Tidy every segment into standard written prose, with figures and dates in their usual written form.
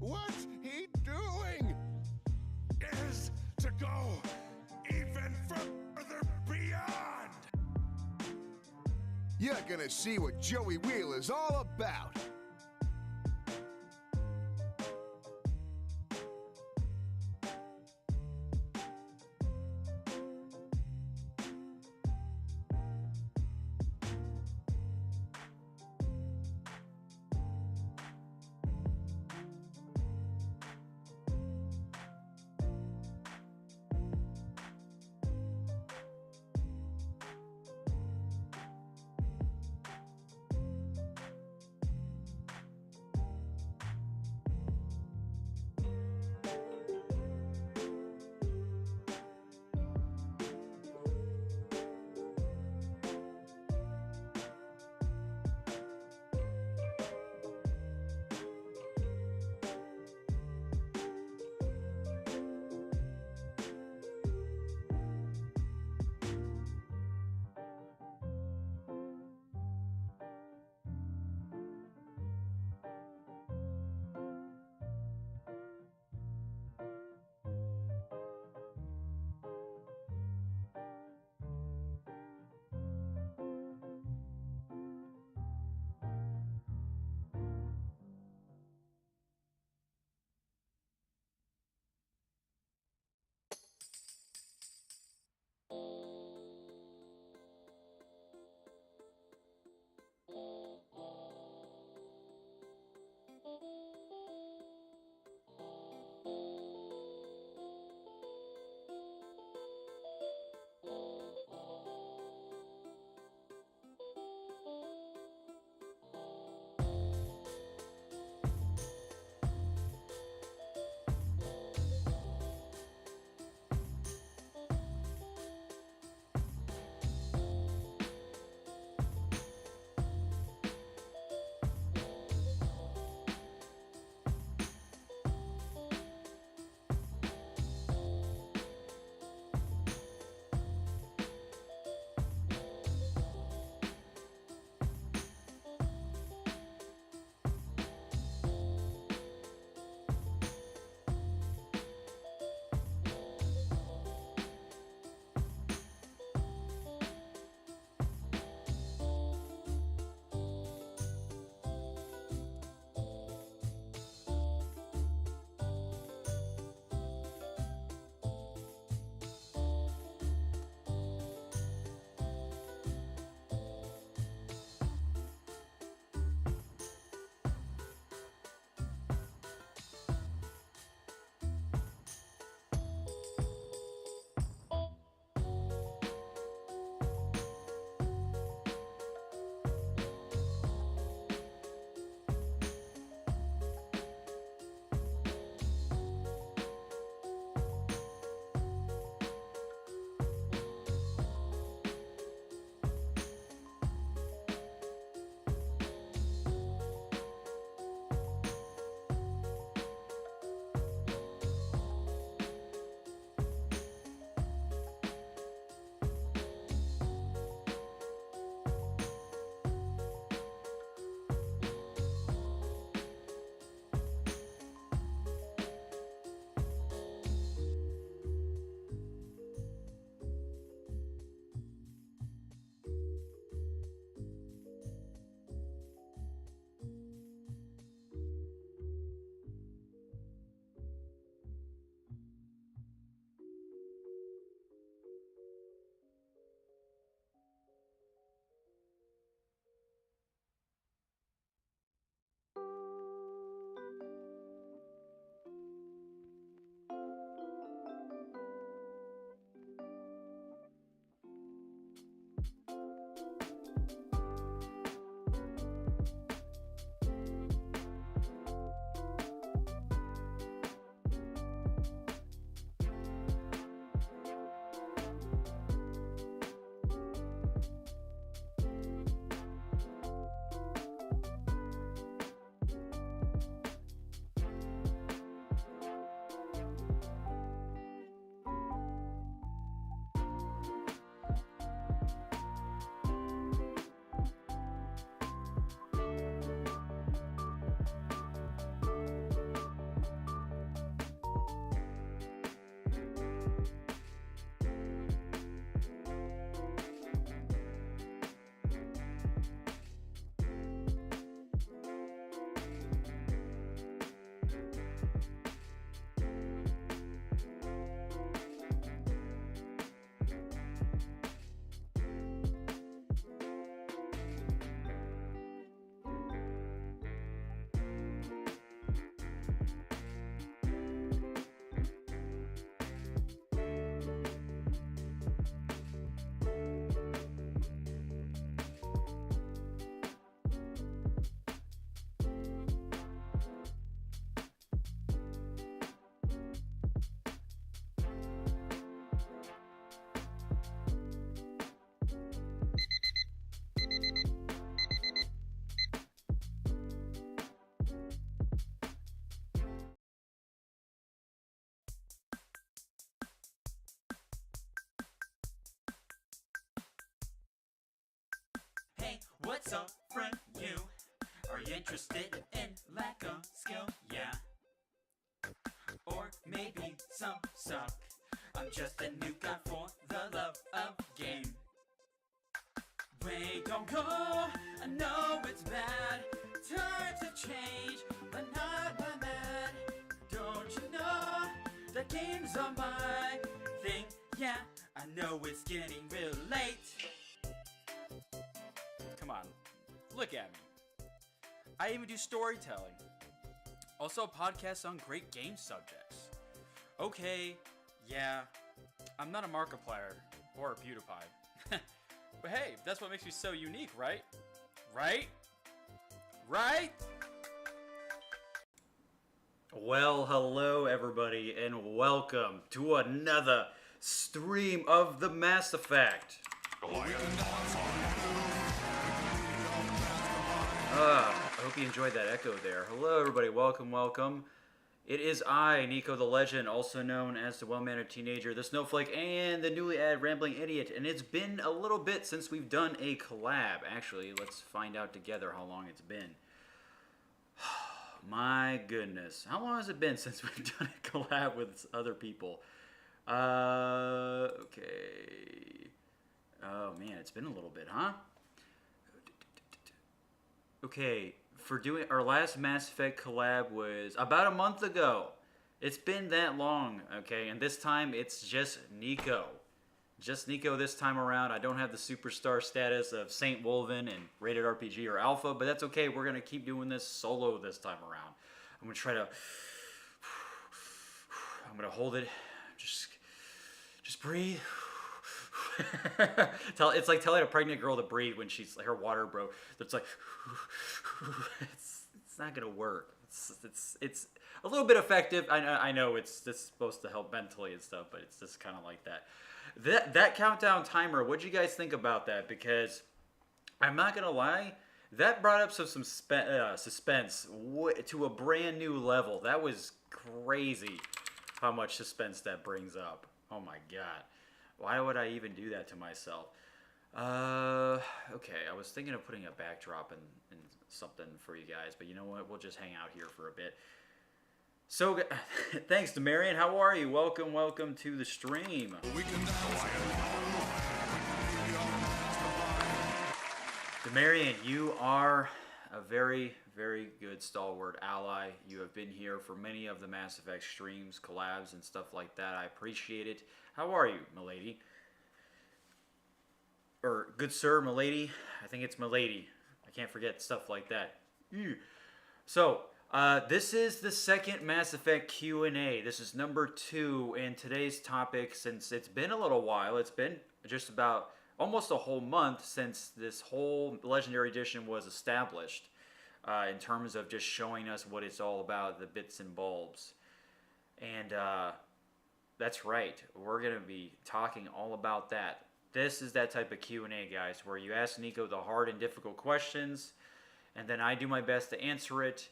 What's he doing? Is to go even further beyond. You're gonna see what Joey Wheel is all about. Hey, what's up, friend? You are you interested in lack of skill? Yeah, or maybe some suck. I'm just a new guy for the love of game. Wait, don't go. I know it's bad. Times have changed, but not by mad. Don't you know that games are my thing? Yeah, I know it's getting real late. Come on, look at me. I even do storytelling. Also podcasts on great game subjects. Okay, yeah, I'm not a Markiplier or a PewDiePie. But hey, that's what makes me so unique, right? Right? Right? Well, hello everybody, and welcome to another stream of the Mass Effect. I hope you enjoyed that echo there. Hello everybody, welcome. It is I, NikoTheLegend, also known as the well-mannered teenager, the snowflake, and the newly added rambling idiot. And it's been a little bit since we've done a collab. Actually, let's find out together how long it's been. My goodness. How long has it been since we've done a collab with other people? Okay. Oh man, it's been a little bit, huh? Okay, for doing our last Mass Effect collab was about a month ago. It's been that long, okay? And this time it's just Niko. Just Niko this time around. I don't have the superstar status of Saint Wolven and Rated RPG or Alpha, but that's okay. We're gonna keep doing this solo this time around. I'm gonna try to. I'm gonna hold it. Just breathe. It's like telling a pregnant girl to breathe when she's her water broke. It's like it's not gonna work. It's a little bit effective. I know it's supposed to help mentally and stuff, but it's just kind of like that. That countdown timer. What'd you guys think about that? Because I'm not gonna lie, that brought up some suspense to a brand new level. That was crazy how much suspense that brings up. Oh my god. Why would I even do that to myself? Okay, I was thinking of putting a backdrop and something for you guys, but you know what? We'll just hang out here for a bit. So, thanks to Marion. How are you? Welcome to the stream. Demarion, you are a very, very good stalwart ally. You have been here for many of the Mass Effect streams, collabs, and stuff like that. I appreciate it. How are you, milady? Or, good sir, milady? I think it's milady. I can't forget stuff like that. Ew. So, this is the second Mass Effect Q&A. This is number 2, and today's topic, since it's been a little while, it's been just about almost a whole month since this whole Legendary Edition was established, in terms of just showing us what it's all about, the bits and bulbs. And, that's right. We're going to be talking all about that. This is that type of Q&A, guys, where you ask Niko the hard and difficult questions, and then I do my best to answer it.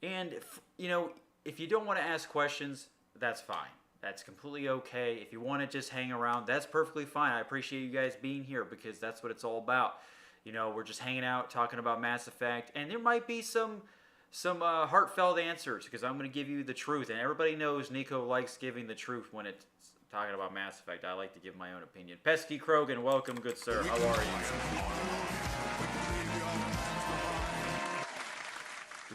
And, you know, if you don't want to ask questions, that's fine. That's completely okay. If you want to just hang around, that's perfectly fine. I appreciate you guys being here because that's what it's all about. You know, we're just hanging out, talking about Mass Effect, and there might be some heartfelt answers because I'm going to give you the truth. And everybody knows Niko likes giving the truth when it's talking about Mass Effect. I like to give my own opinion. Pesky Krogan, welcome, good sir. How are you?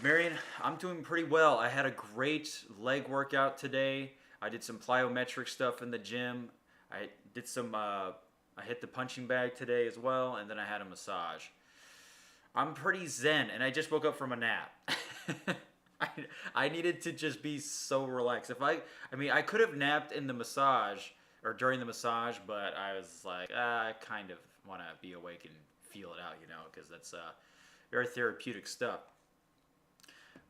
Marion, I'm doing pretty well. I had a great leg workout today. I did some plyometric stuff in the gym. I did some, I hit the punching bag today as well, and then I had a massage. I'm pretty zen, and I just woke up from a nap. I needed to just be so relaxed. I could have napped in the massage, or during the massage, but I was like, I kind of want to be awake and feel it out, because that's very therapeutic stuff.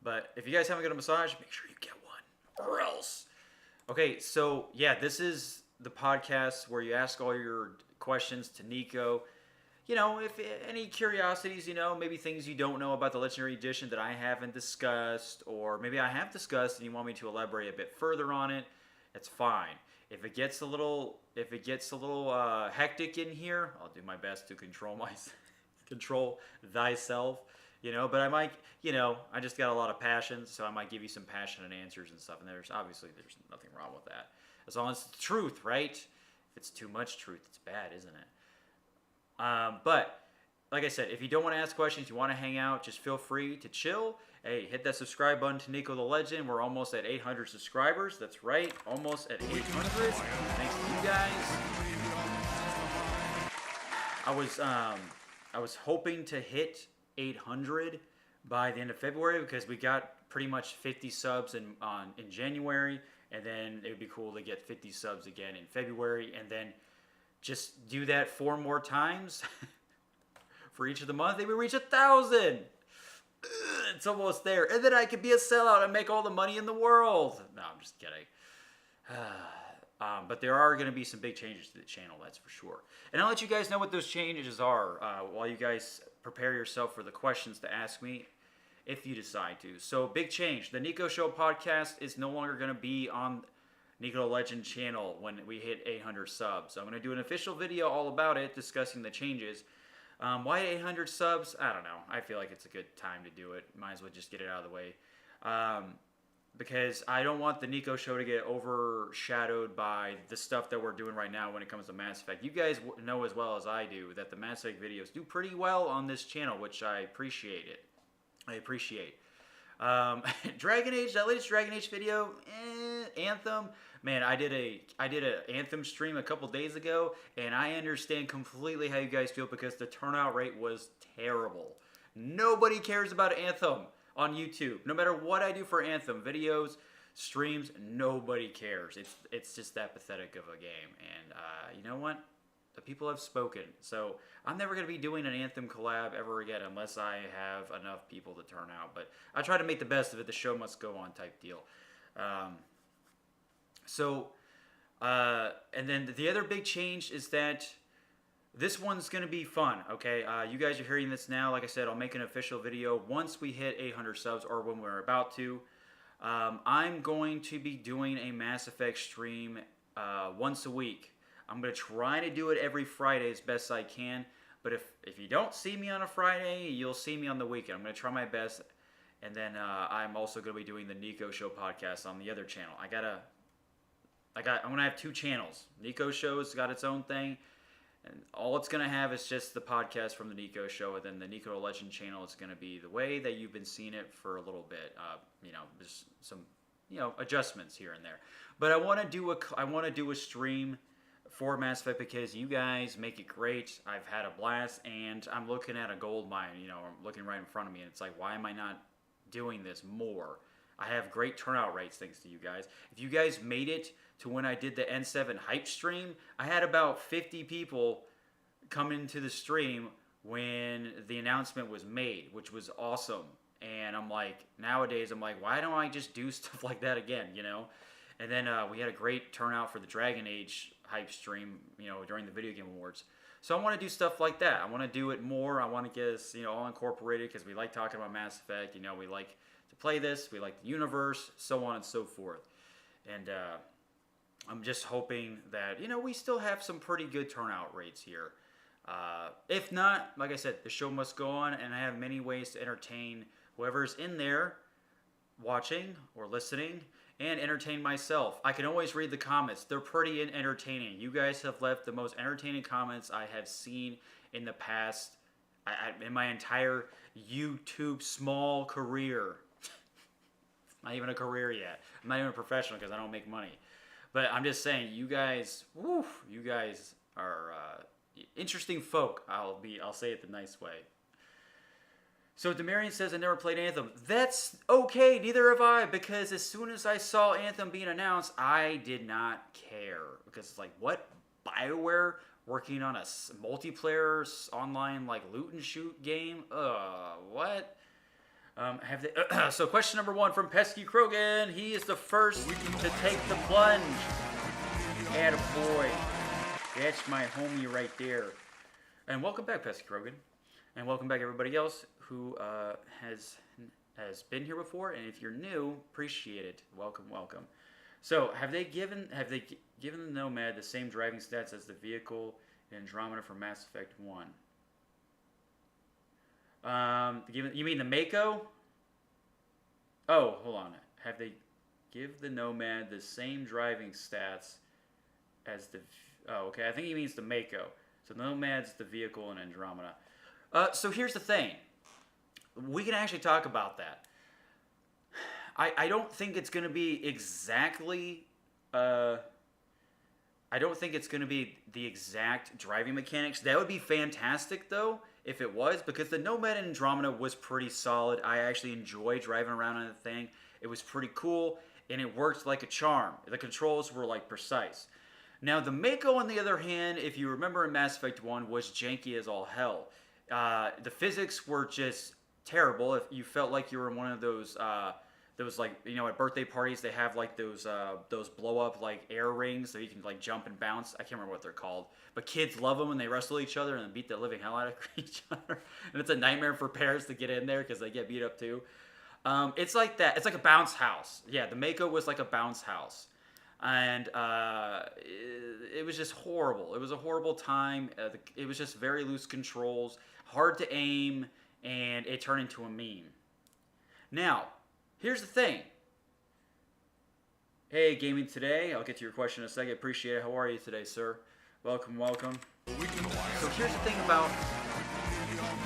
But if you guys haven't got a massage, make sure you get one, or else. Okay, so yeah, this is the podcast where you ask all your questions to Nico. If any curiosities, maybe things you don't know about the Legendary Edition that I haven't discussed, or maybe I have discussed and you want me to elaborate a bit further on it, it's fine. If it gets a little hectic in here, I'll do my best to control thyself. But I might, I just got a lot of passion, so I might give you some passionate answers and stuff. And there's nothing wrong with that, as long as it's the truth, right? If it's too much truth, it's bad, isn't it? But like I said, if you don't want to ask questions, you want to hang out, just feel free to chill. Hey, hit that subscribe button to Nico the Legend. We're almost at 800 subscribers. That's right, almost at 800. Thanks to you guys. I was hoping to hit 800 by the end of February, because we got pretty much 50 subs in January, and then it would be cool to get 50 subs again in February, and then just do that 4 more times for each of the month. Maybe reach 1,000. It's almost there, and then I could be a sellout and make all the money in the world. No, I'm just kidding. But there are going to be some big changes to the channel, that's for sure. And I'll let you guys know what those changes are while you guys prepare yourself for the questions to ask me, if you decide to. So, big change. The Nico Show podcast is no longer going to be on Nico the Legend channel when we hit 800 subs. I'm going to do an official video all about it, discussing the changes. Why 800 subs? I don't know. I feel like it's a good time to do it. Might as well just get it out of the way. Because I don't want the Nico Show to get overshadowed by the stuff that we're doing right now when it comes to Mass Effect. You guys know as well as I do that the Mass Effect videos do pretty well on this channel, which I appreciate it. Dragon Age, that latest Dragon Age video, Anthem. Man, I did a Anthem stream a couple days ago, and I understand completely how you guys feel, because the turnout rate was terrible. Nobody cares about Anthem on YouTube. No matter what I do for Anthem videos, streams, nobody cares. It's just that pathetic of a game. And you know what? The people have spoken. So I'm never going to be doing an Anthem collab ever again unless I have enough people to turn out. But I try to make the best of it. The show must go on type deal. And then the other big change is that this one's going to be fun, okay? You guys are hearing this now. Like I said, I'll make an official video once we hit 800 subs, or when we're about to. I'm going to be doing a Mass Effect stream once a week. I'm going to try to do it every Friday as best I can. But if you don't see me on a Friday, you'll see me on the weekend. I'm going to try my best. And then I'm also going to be doing the Nico Show podcast on the other channel. I'm going to have 2 channels. Nico Show's got its own thing. And all it's going to have is just the podcast from the Nico Show, and then the Nico the Legend channel is going to be the way that you've been seeing it for a little bit. There's some, adjustments here and there. But I want to do a stream for Mass Effect because you guys make it great. I've had a blast, and I'm looking at a gold mine. I'm looking right in front of me, and it's like, why am I not doing this more? I have great turnout rates thanks to you guys. If you guys made it to when I did the N7 hype stream, I had about 50 people come into the stream when the announcement was made, which was awesome. And I'm like, nowadays, why don't I just do stuff like that again, And then we had a great turnout for the Dragon Age hype stream, during the Video Game Awards. So I want to do stuff like that. I want to do it more. I want to get us, all incorporated because we like talking about Mass Effect. We like to play this. We like the universe, so on and so forth. And I'm just hoping that, we still have some pretty good turnout rates here. If not, like I said, the show must go on, and I have many ways to entertain whoever's in there watching or listening, and entertain myself. I can always read the comments. They're pretty entertaining. You guys have left the most entertaining comments I have seen in the past, in my entire YouTube small career. Not even a career yet. I'm not even a professional because I don't make money. But I'm just saying, you guys, you guys are interesting folk. I'll say it the nice way. So Demarion says I never played Anthem. That's okay, neither have I, because as soon as I saw Anthem being announced, I did not care. Because it's like, what? BioWare working on a multiplayer online like loot and shoot game? What? Have they? So question number 1 from Pesky Krogan. He is the first to take the plunge. Attaboy. That's my homie right there. And welcome back, Pesky Krogan. And welcome back everybody else who has been here before. And if you're new, appreciate it. Welcome, welcome. So have they given the Nomad the same driving stats as the vehicle in Andromeda from Mass Effect 1? You mean the Mako? Oh, hold on. Have they give the Nomad the same driving stats as the... Oh, okay. I think he means the Mako. So the Nomad's the vehicle in Andromeda. So here's the thing. We can actually talk about that. I don't think it's going to be exactly... I don't think it's going to be the exact driving mechanics. That would be fantastic, though, if it was, because the Nomad in Andromeda was pretty solid. I actually enjoyed driving around on the thing. It was pretty cool, and it worked like a charm. The controls were, like, precise. Now, the Mako, on the other hand, if you remember in Mass Effect 1, was janky as all hell. The physics were just terrible. If you felt like you were in one of those like, you know, at birthday parties they have like those blow up like air rings so you can like jump and bounce. I can't remember what they're called, but kids love them when they wrestle each other and beat the living hell out of each other. And it's a nightmare for parents to get in there because they get beat up too. It's like that. It's like a bounce house. Yeah, the Mako was like a bounce house, and it was just horrible. It was a horrible time. It was just very loose controls, hard to aim, and it turned into a meme. Now, here's the thing. Hey, Gaming Today. I'll get to your question in a second. Appreciate it. How are you today, sir? Welcome, welcome. So here's the thing about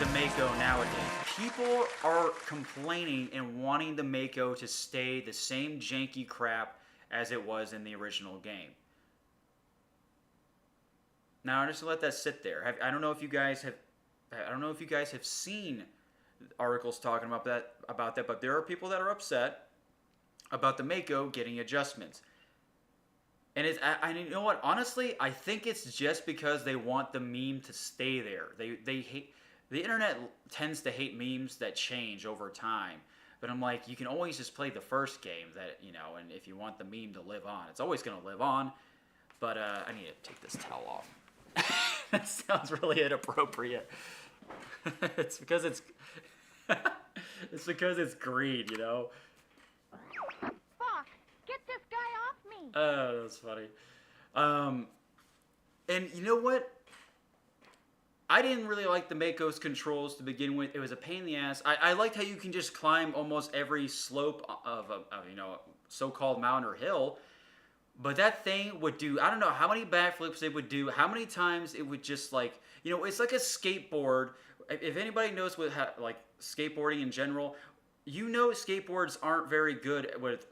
the Mako nowadays. People are complaining and wanting the Mako to stay the same janky crap as it was in the original game. Now, I'm just gonna let that sit there. I don't know if you guys have seen articles talking about that, but there are people that are upset about the Mako getting adjustments. And you know what? Honestly, I think it's just because they want the meme to stay there. They hate, the internet tends to hate memes that change over time. But I'm like, you can always just play the first game that, you know, and if you want the meme to live on, it's always going to live on. But I need to take this towel off. That sounds really inappropriate. It's because it's green, you know. Fuck! Get this guy off me! Oh, that's funny. And you know what? I didn't really like the Mako's controls to begin with. It was a pain in the ass. I liked how you can just climb almost every slope of you know, so-called mountain or hill. But that thing would do, I don't know how many backflips it would do, how many times it would just like, you know, it's like a skateboard. If anybody knows what like skateboarding in general, you know skateboards aren't very good with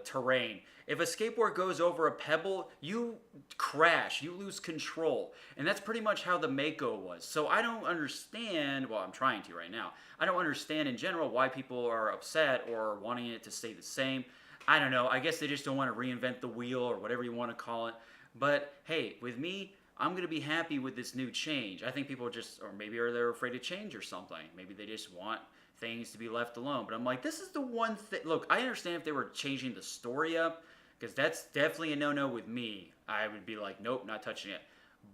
terrain. If a skateboard goes over a pebble, you crash, you lose control. And that's pretty much how the Mako was. So I don't understand, well, I'm trying to right now. I don't understand in general why people are upset or wanting it to stay the same. I don't know. I guess they just don't want to reinvent the wheel or whatever you want to call it. But hey, with me, I'm going to be happy with this new change. I think people just, or maybe they're afraid to change or something. Maybe they just want things to be left alone. But I'm like, this is the one thing. Look, I understand if they were changing the story up, because that's definitely a no-no with me. I would be like, nope, not touching it.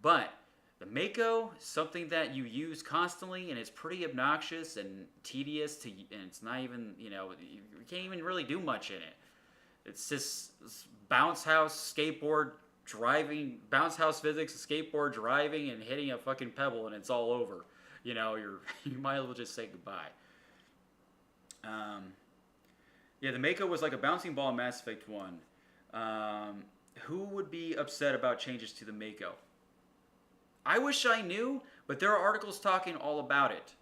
But the Mako is something that you use constantly, and it's pretty obnoxious and tedious, and it's not even, you know, you can't even really do much in it. It's just bounce house, skateboard, driving, bounce house physics, skateboard driving, and hitting a fucking pebble, and it's all over. You know, you might as well just say goodbye. Yeah, the Mako was like a bouncing ball in Mass Effect 1. Who would be upset about changes to the Mako? I wish I knew, but there are articles talking all about it.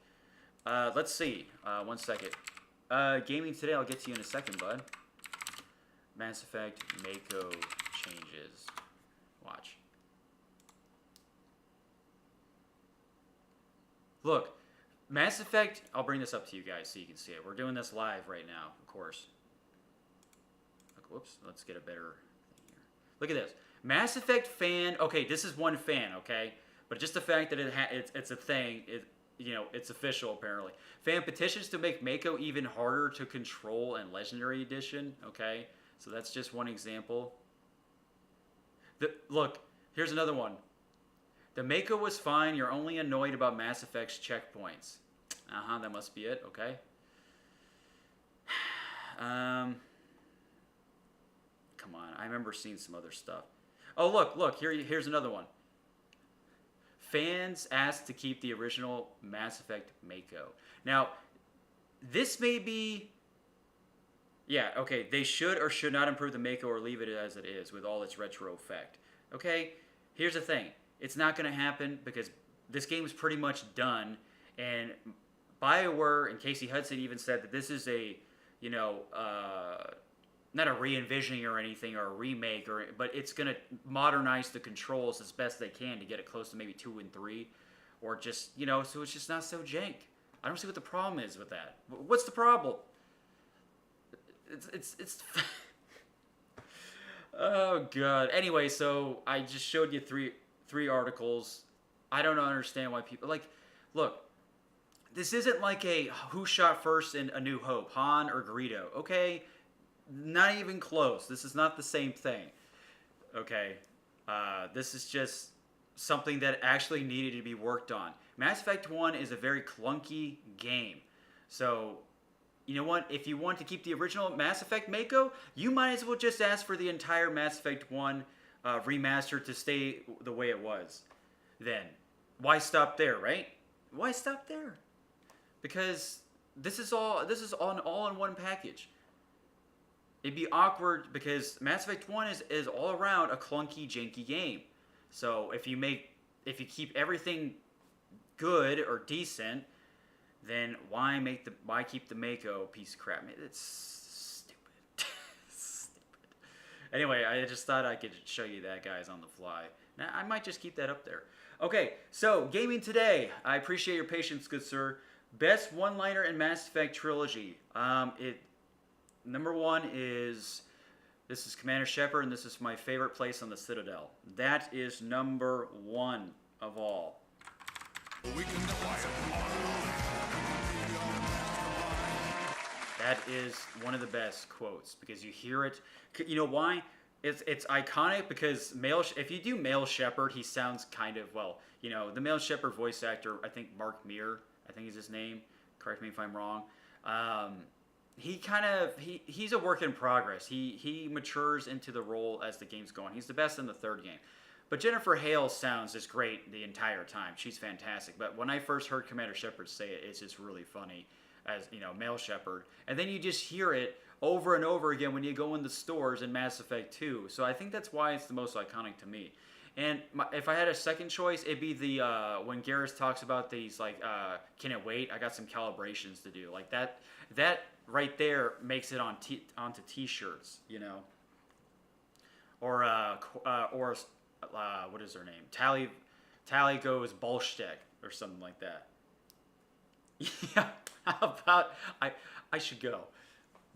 Let's see. 1 second. Gaming today, I'll get to you in a second, bud. Mass Effect Mako changes. Watch. Look, Mass Effect, I'll bring this up to you guys so you can see it. We're doing this live right now, of course. Look, whoops, let's get a better thing here. Look at this. Mass Effect fan, okay, this is one fan, okay? But just the fact that it's a thing, it's official apparently. Fan petitions to make Mako even harder to control in Legendary Edition, okay? So that's just one example. Look, here's another one. The Mako was fine. You're only annoyed about Mass Effect's checkpoints. That must be it. Okay. Come on. I remember seeing some other stuff. Oh, look. Here's another one. Fans asked to keep the original Mass Effect Mako. Now, this may be... Yeah, okay. They should or should not improve the Mako or leave it as it is with all its retro effect. Okay? Here's the thing. It's not going to happen because this game is pretty much done. And BioWare and Casey Hudson even said that this is a, not a re-envisioning or anything or a remake, but it's going to modernize the controls as best they can to get it close to maybe 2 and 3. Or just, so it's just not so jank. I don't see what the problem is with that. What's the problem? It's oh, God. Anyway, so I just showed you three articles. I don't understand why people look, this isn't like a who shot first in A New Hope, Han or Greedo, okay? Not even close. This is not the same thing, okay? This is just something that actually needed to be worked on. Mass Effect 1 is a very clunky game, so you know what? If you want to keep the original Mass Effect Mako, you might as well just ask for the entire Mass Effect 1 remaster to stay the way it was. Then why stop there, right? Why stop there? Because this is all in one package. It'd be awkward because Mass Effect 1 is all around a clunky, janky game. So if you keep everything good or decent, then why keep the Mako piece of crap? It's stupid. Stupid. Anyway, I just thought I could show you that, guys, on the fly. Now, I might just keep that up there. Okay, so gaming today. I appreciate your patience, good sir. Best one-liner in Mass Effect trilogy. Number 1 is, this is Commander Shepard, and this is my favorite place on the Citadel. That is number 1 of all. That is one of the best quotes because you hear it. You know why? It's iconic because if you do male Shepard, he sounds kind of, the male Shepard voice actor, I think Mark Meir, I think is his name. Correct me if I'm wrong. He's a work in progress. He matures into the role as the game's going. He's the best in the 3rd game. But Jennifer Hale's sounds is great the entire time. She's fantastic. But when I first heard Commander Shepard say it, it's just really funny as, male Shepard. And then you just hear it over and over again when you go in the stores in Mass Effect 2. So I think that's why it's the most iconic to me. And if I had a second choice, it'd be the when Garrus talks about these, can it wait? I got some calibrations to do. Like that right there makes it onto T-shirts, Or what is her name? Tally goes Bolshek or something like that. Yeah, how about I should go.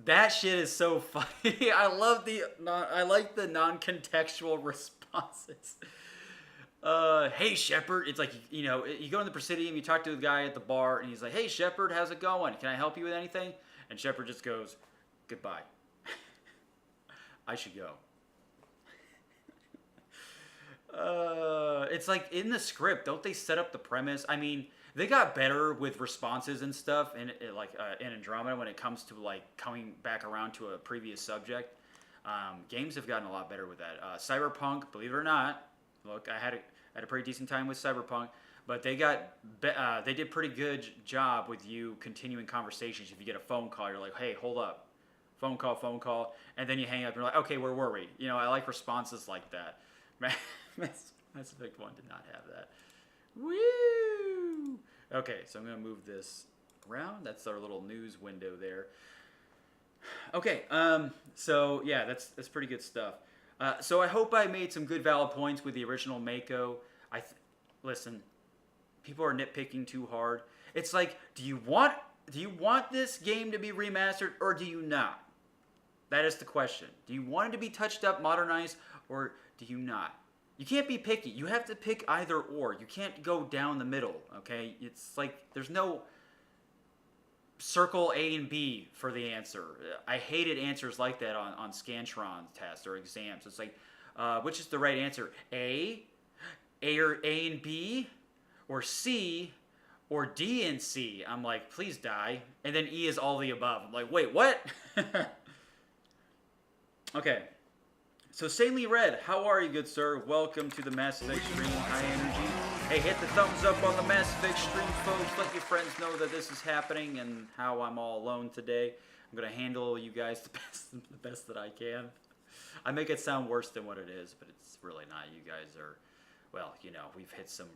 That shit is so funny. I like the non-contextual responses. Hey Shepard, it's like, you go in the Presidium, you talk to the guy at the bar, and he's like, hey Shepard, how's it going? Can I help you with anything? And Shepard just goes, goodbye. I should go. It's like in the script, don't they set up the premise? I mean, they got better with responses and stuff, and in Andromeda when it comes to coming back around to a previous subject. Games have gotten a lot better with that. Cyberpunk, believe it or not, look, I had a pretty decent time with Cyberpunk, but they did pretty good job with you continuing conversations. If you get a phone call, you're like, hey, hold up, phone call, and then you hang up. And you're like, okay, where were we? I like responses like that. Mass Effect 1 did not have that. Woo! Okay, so I'm going to move this around. That's our little news window there. Okay, so yeah, that's pretty good stuff. So I hope I made some good valid points with the original Mako. Listen, people are nitpicking too hard. It's like, do you want this game to be remastered or do you not? That is the question. Do you want it to be touched up, modernized, or do you not? You can't be picky. You have to pick either or. You can't go down the middle, okay? It's like there's no circle A and B for the answer. I hated answers like that on Scantron tests or exams. It's like, which is the right answer? A or A and B, or C, or D and C. I'm like, please die. And then E is all the above. I'm like, wait, what? Okay. So, Saintly Red, how are you, good sir? Welcome to the Mass Effect stream. High energy. Hey, hit the thumbs up on the Mass Effect stream, folks. Let your friends know that this is happening and how I'm all alone today. I'm going to handle you guys the best that I can. I make it sound worse than what it is, but it's really not. You guys are, well, you know, we've hit some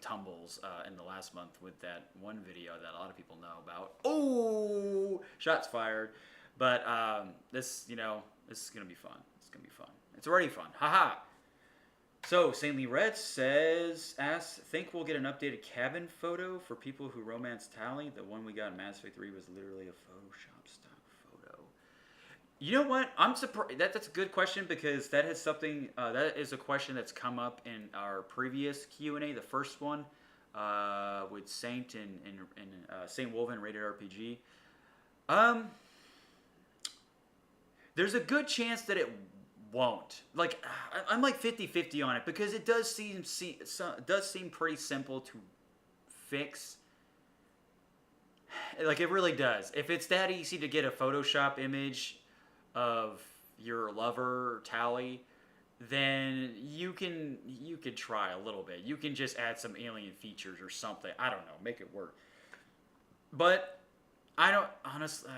tumbles in the last month with that one video that a lot of people know about. Oh, shots fired. But this, you know, this is going to be fun. It's going to be fun. It's already fun. Haha. So, Saintly Red think we'll get an updated cabin photo for people who romance Tally. The one we got in Mass Effect 3 was literally a Photoshop stock photo. You know what? I'm surprised. That's a good question because that has something. That is a question that's come up in our previous Q&A, the first one with Saint and Saint Wolven Rated RPG. There's a good chance that it won't. Like, I'm like 50-50 on it because it does seem pretty simple to fix. Like, it really does. If it's that easy to get a Photoshop image of your lover, Tally, then you could try a little bit. You can just add some alien features or something. I don't know. Make it work. But I don't, honestly,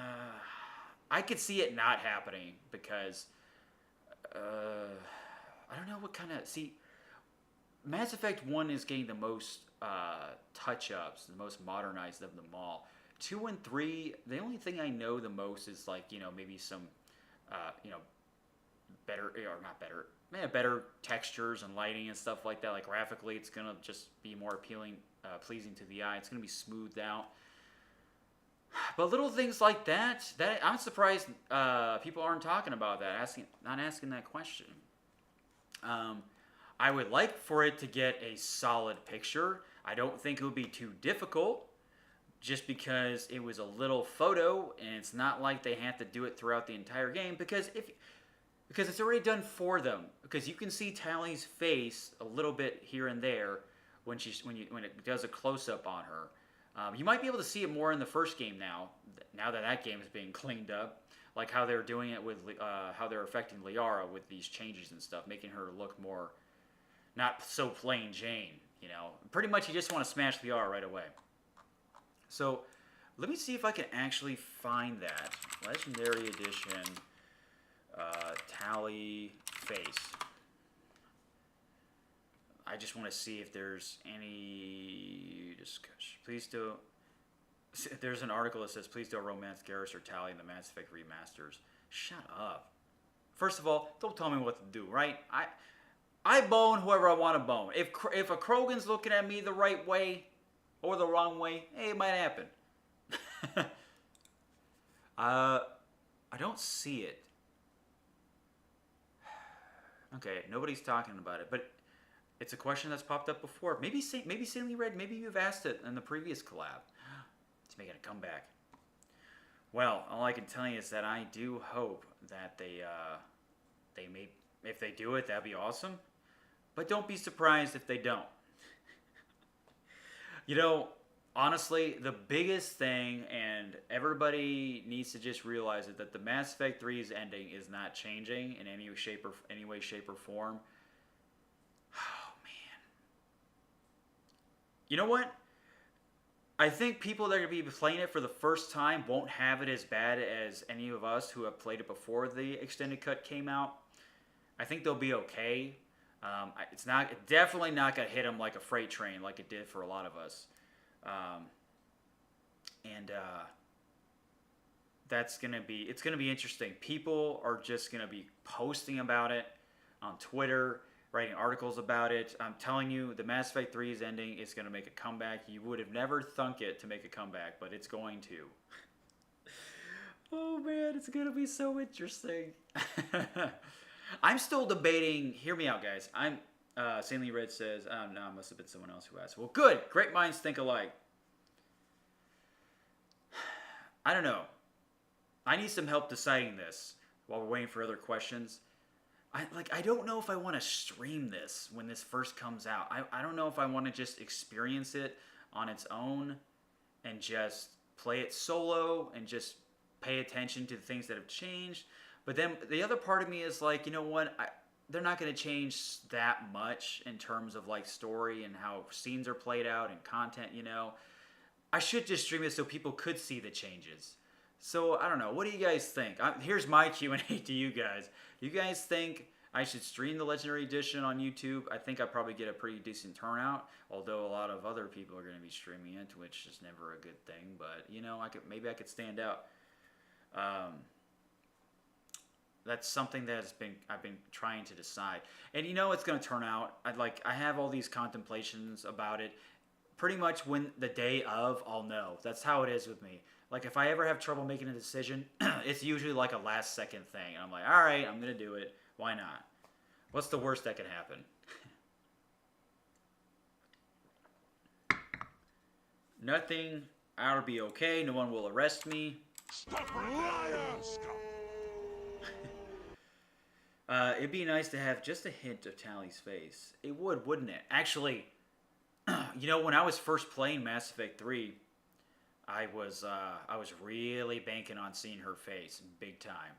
I could see it not happening because I don't know what kind of... See, Mass Effect 1 is getting the most touch-ups, the most modernized of them all. 2 and 3, the only thing I know the most is, like, you know, maybe some, you know, better, or not better, better textures and lighting and stuff like that. Like, graphically, it's going to just be more appealing, pleasing to the eye. It's going to be smoothed out. But little things like that I'm surprised people aren't talking about that, not asking that question. I would like for it to get a solid picture. I don't think it would be too difficult, just because it was a little photo, and it's not like they have to do it throughout the entire game, because it's already done for them. Because you can see Tally's face a little bit here and there when it does a close up on her. You might be able to see it more in the first game now that game is being cleaned up, like how they're doing it with how they're affecting Liara with these changes and stuff, making her look more not so plain Jane. You know, pretty much you just want to smash Liara right away. So let me see if I can actually find that Legendary Edition Tally face. I just want to see if there's any discussion. Please do. There's an article that says, please don't romance Garrus or Tally in the Mass Effect remasters. Shut up. First of all, don't tell me what to do, right? I bone whoever I want to bone. If a Krogan's looking at me the right way or the wrong way, hey, it might happen. I don't see it. Okay, nobody's talking about it, but it's a question that's popped up before. Maybe Saintly Red, maybe you've asked it in the previous collab. It's making a comeback. Well, all I can tell you is that I do hope that they may, if they do it, that'd be awesome. But don't be surprised if they don't. You know, honestly, the biggest thing, and everybody needs to just realize it, that the Mass Effect 3's ending is not changing in any way, shape, or form. Oh, man. You know what? I think people that are going to be playing it for the first time won't have it as bad as any of us who have played it before the extended cut came out. I think they'll be okay. It's definitely not going to hit them like a freight train like it did for a lot of us. And it's gonna be interesting. People are just gonna be posting about it on Twitter, writing articles about it. I'm telling you, the Mass Effect 3's ending is gonna make a comeback. You would have never thunk it to make a comeback, but it's going to. Oh man, it's gonna be so interesting. I'm still debating. Hear me out, guys. Sanely Red says, no, it must have been someone else who asked. Well, good. Great minds think alike. I don't know. I need some help deciding this while we're waiting for other questions. I don't know if I want to stream this when this first comes out. I don't know if I want to just experience it on its own and just play it solo and just pay attention to the things that have changed. But then the other part of me is like, you know what? They're not going to change that much in terms of like story and how scenes are played out and content, you know. I should just stream it so people could see the changes. So, I don't know. What do you guys think? Here's my Q&A to you guys. You guys think I should stream the Legendary Edition on YouTube? I think I'd probably get a pretty decent turnout, although a lot of other people are going to be streaming it, which is never a good thing. But, you know, maybe I could stand out. That's something that I've been trying to decide. And you know it's going to turn out. I have all these contemplations about it. Pretty much when the day of, I'll know. That's how it is with me. Like, if I ever have trouble making a decision, it's usually like a last second thing. And I'm like, all right, I'm going to do it. Why not? What's the worst that can happen? Nothing. I'll be okay. No one will arrest me. Stop right there. It'd be nice to have just a hint of Tally's face. It would, wouldn't it? Actually, you know, when I was first playing Mass Effect 3, I was really banking on seeing her face big time.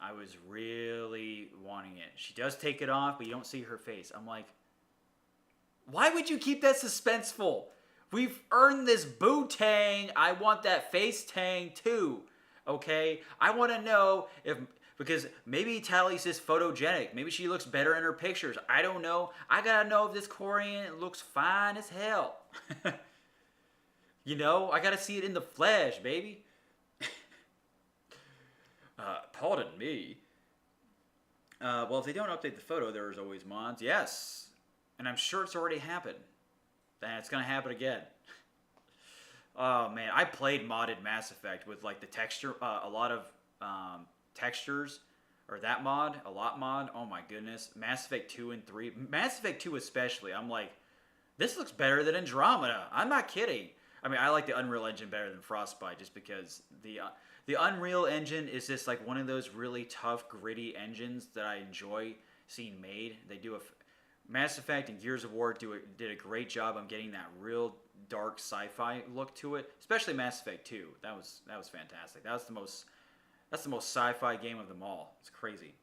I was really wanting it. She does take it off, but you don't see her face. I'm like, why would you keep that suspenseful? We've earned this boo tang. I want that face tang too. Okay? I want to know because maybe Tally's just photogenic. Maybe she looks better in her pictures. I don't know. I gotta know if this Corian looks fine as hell. You know, I gotta see it in the flesh, baby. Pardon me. Well, if they don't update the photo, there's always mods. Yes. And I'm sure it's already happened. And it's going to happen again. Oh, man. I played modded Mass Effect with, like, the texture, a lot of textures, or that mod, a lot mod. Oh, my goodness. Mass Effect 2 and 3. Mass Effect 2 especially. I'm like, this looks better than Andromeda. I'm not kidding. I mean, I like the Unreal Engine better than Frostbite just because the Unreal Engine is just like one of those really tough, gritty engines that I enjoy seeing made. They do Mass Effect and Gears of War did a great job on getting that real dark sci-fi look to it, especially Mass Effect 2. That was fantastic. That's the most sci-fi game of them all. It's crazy.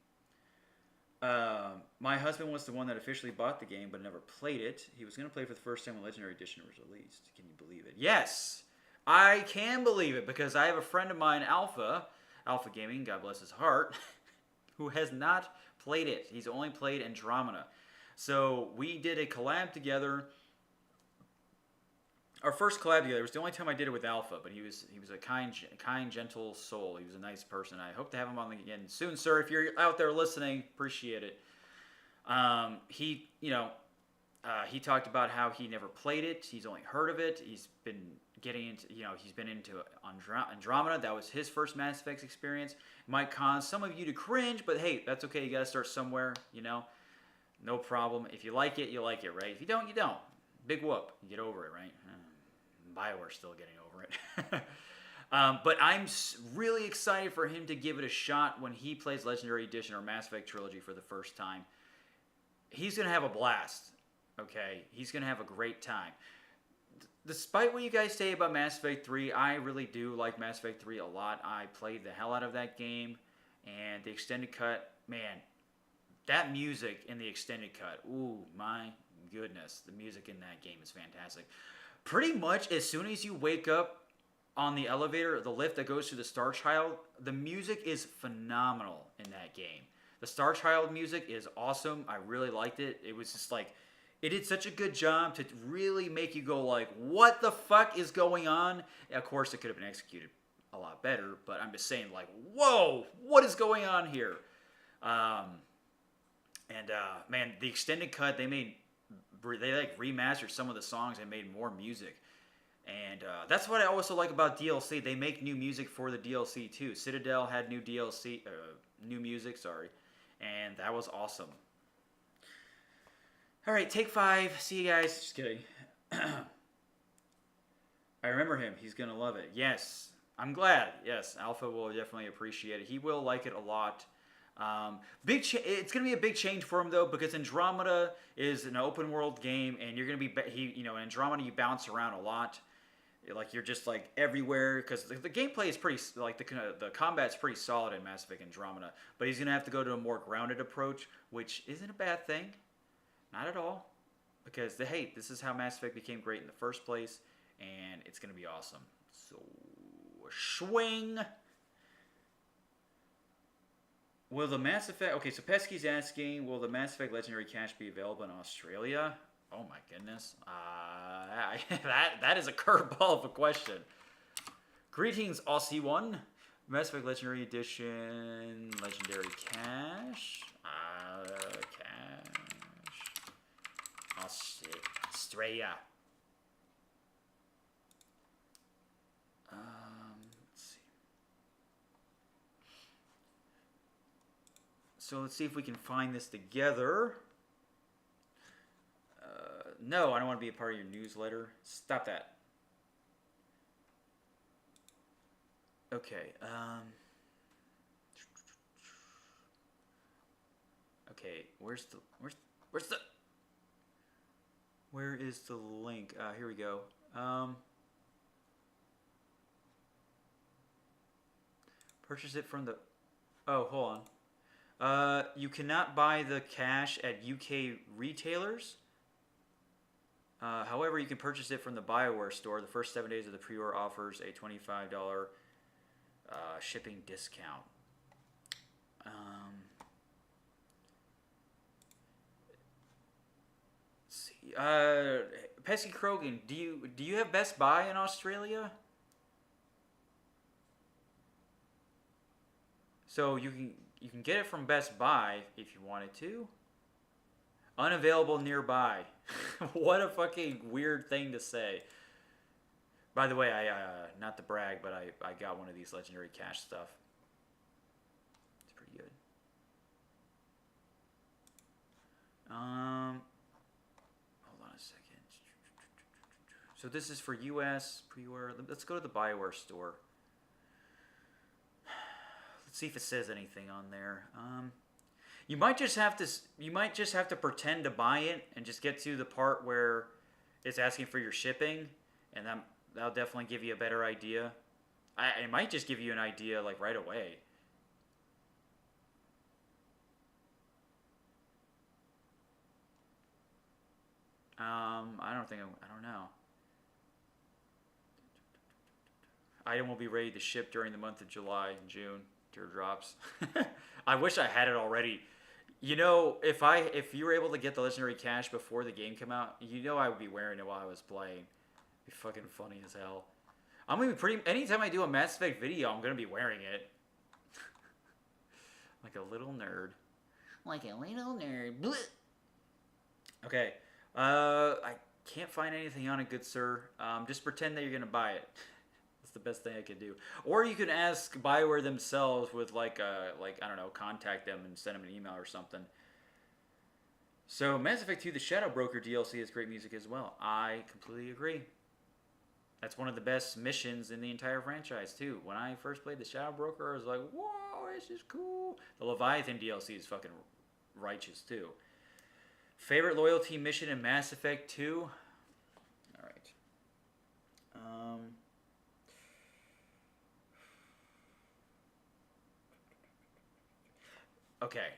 My husband was the one that officially bought the game but never played it. He was going to play it for the first time when Legendary Edition was released. Can you believe it? Yes! I can believe it because I have a friend of mine, Alpha Gaming, God bless his heart, who has not played it. He's only played Andromeda. So we did a collab together. Our first collab together was the only time I did it with Alpha, but he was a kind, gentle soul. He was a nice person. I hope to have him on again soon, sir. If you're out there listening, appreciate it. He talked about how he never played it. He's only heard of it. He's been getting into, he's been into Andromeda. That was his first Mass Effect experience. It might cause some of you to cringe, but hey, that's okay. You got to start somewhere, No problem. If you like it, you like it, right? If you don't, you don't. Big whoop. You get over it, right? BioWare's still getting over it. But I'm really excited for him to give it a shot when he plays Legendary Edition or Mass Effect Trilogy for the first time. He's going to have a blast, okay? He's going to have a great time. Despite what you guys say about Mass Effect 3, I really do like Mass Effect 3 a lot. I played the hell out of that game, and the extended cut, man, that music in the extended cut, ooh, my goodness, the music in that game is fantastic. Pretty much as soon as you wake up on the elevator, the lift that goes to the Star Child, the music is phenomenal in that game. The Star Child music is awesome. I really liked it. It was just like, it did such a good job to really make you go like, what the fuck is going on? Of course, it could have been executed a lot better, but I'm just saying, like, whoa, what is going on here? Man, the extended cut, they like remastered some of the songs and made more music. And that's what I also like about DLC. They make new music for the DLC too. Citadel had new new music, sorry. And that was awesome. All right, take 5. See you guys. Just kidding. I remember him. He's going to love it. Yes. I'm glad. Yes, Alpha will definitely appreciate it. He will like it a lot. It's going to be a big change for him though, because Andromeda is an open world game, and you're going to be in Andromeda you bounce around a lot. Like you're just like everywhere, because the gameplay is pretty like the combat's pretty solid in Mass Effect Andromeda. But he's going to have to go to a more grounded approach, which isn't a bad thing. Not at all, because hey, this is how Mass Effect became great in the first place, and it's going to be awesome. So, swing. Will the Mass Effect... Okay, so Pesky's asking, will the Mass Effect Legendary Cache be available in Australia? Oh my goodness. That is a curveball of a question. Greetings, Aussie One. Mass Effect Legendary Edition, Legendary Cache. Australia. Let's see. So let's see if we can find this together. No, I don't want to be a part of your newsletter. Stop that. Okay. Okay. Where is the link? Here we go. Purchase it from the... Oh, hold on. You cannot buy the cache at UK retailers. However, you can purchase it from the BioWare store. The first 7 days of the pre-order offers a $25 shipping discount. Let's see. Pesky Krogan, do you have Best Buy in Australia? So you can get it from Best Buy if you wanted to. Unavailable nearby. What a fucking weird thing to say. By the way, I not to brag, but I got one of these Legendary Cache stuff. It's pretty good. Hold on a second. So this is for US pre-order. Let's go to the BioWare store. Let's see if it says anything on there. You might just have to pretend to buy it and just get to the part where it's asking for your shipping, and that'll definitely give you a better idea. It might just give you an idea like right away. I don't know. Item will be ready to ship during the month of July and June. Teardrops. I wish I had it already. You know, if you were able to get the Legendary Cache before the game came out, you know I would be wearing it while I was playing. It'd be fucking funny as hell. I'm gonna be anytime I do a Mass Effect video, I'm gonna be wearing it. Like a little nerd. Like a little nerd. Blech. Okay. I can't find anything on it, good sir. Just pretend that you're gonna buy it. The best thing I could do. Or you can ask BioWare themselves with I don't know, contact them and send them an email or something. So Mass Effect 2 The Shadow Broker DLC has great music as well. I completely agree. That's one of the best missions in the entire franchise too. When I first played The Shadow Broker, I was like, whoa, this is cool. The Leviathan DLC is fucking righteous too. Favorite loyalty mission in Mass Effect 2? Alright. Okay.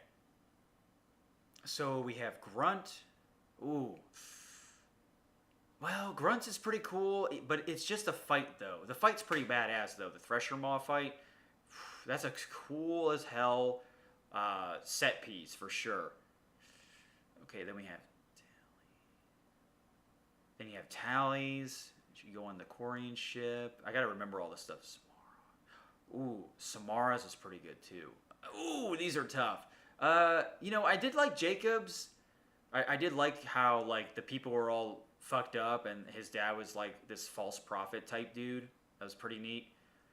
So we have Grunt. Ooh. Well, Grunt is pretty cool, but it's just a fight, though. The fight's pretty badass, though. The Thresher Maw fight, that's a cool as hell set piece, for sure. Okay, then we have... Then you have tallies. You go on the Quarian ship. I gotta remember all this stuff. Samara. Ooh, Samara's is pretty good too. Ooh, these are tough. You know, I did like Jacob's. I did like how like the people were all fucked up and his dad was like this false prophet type dude. That was pretty neat.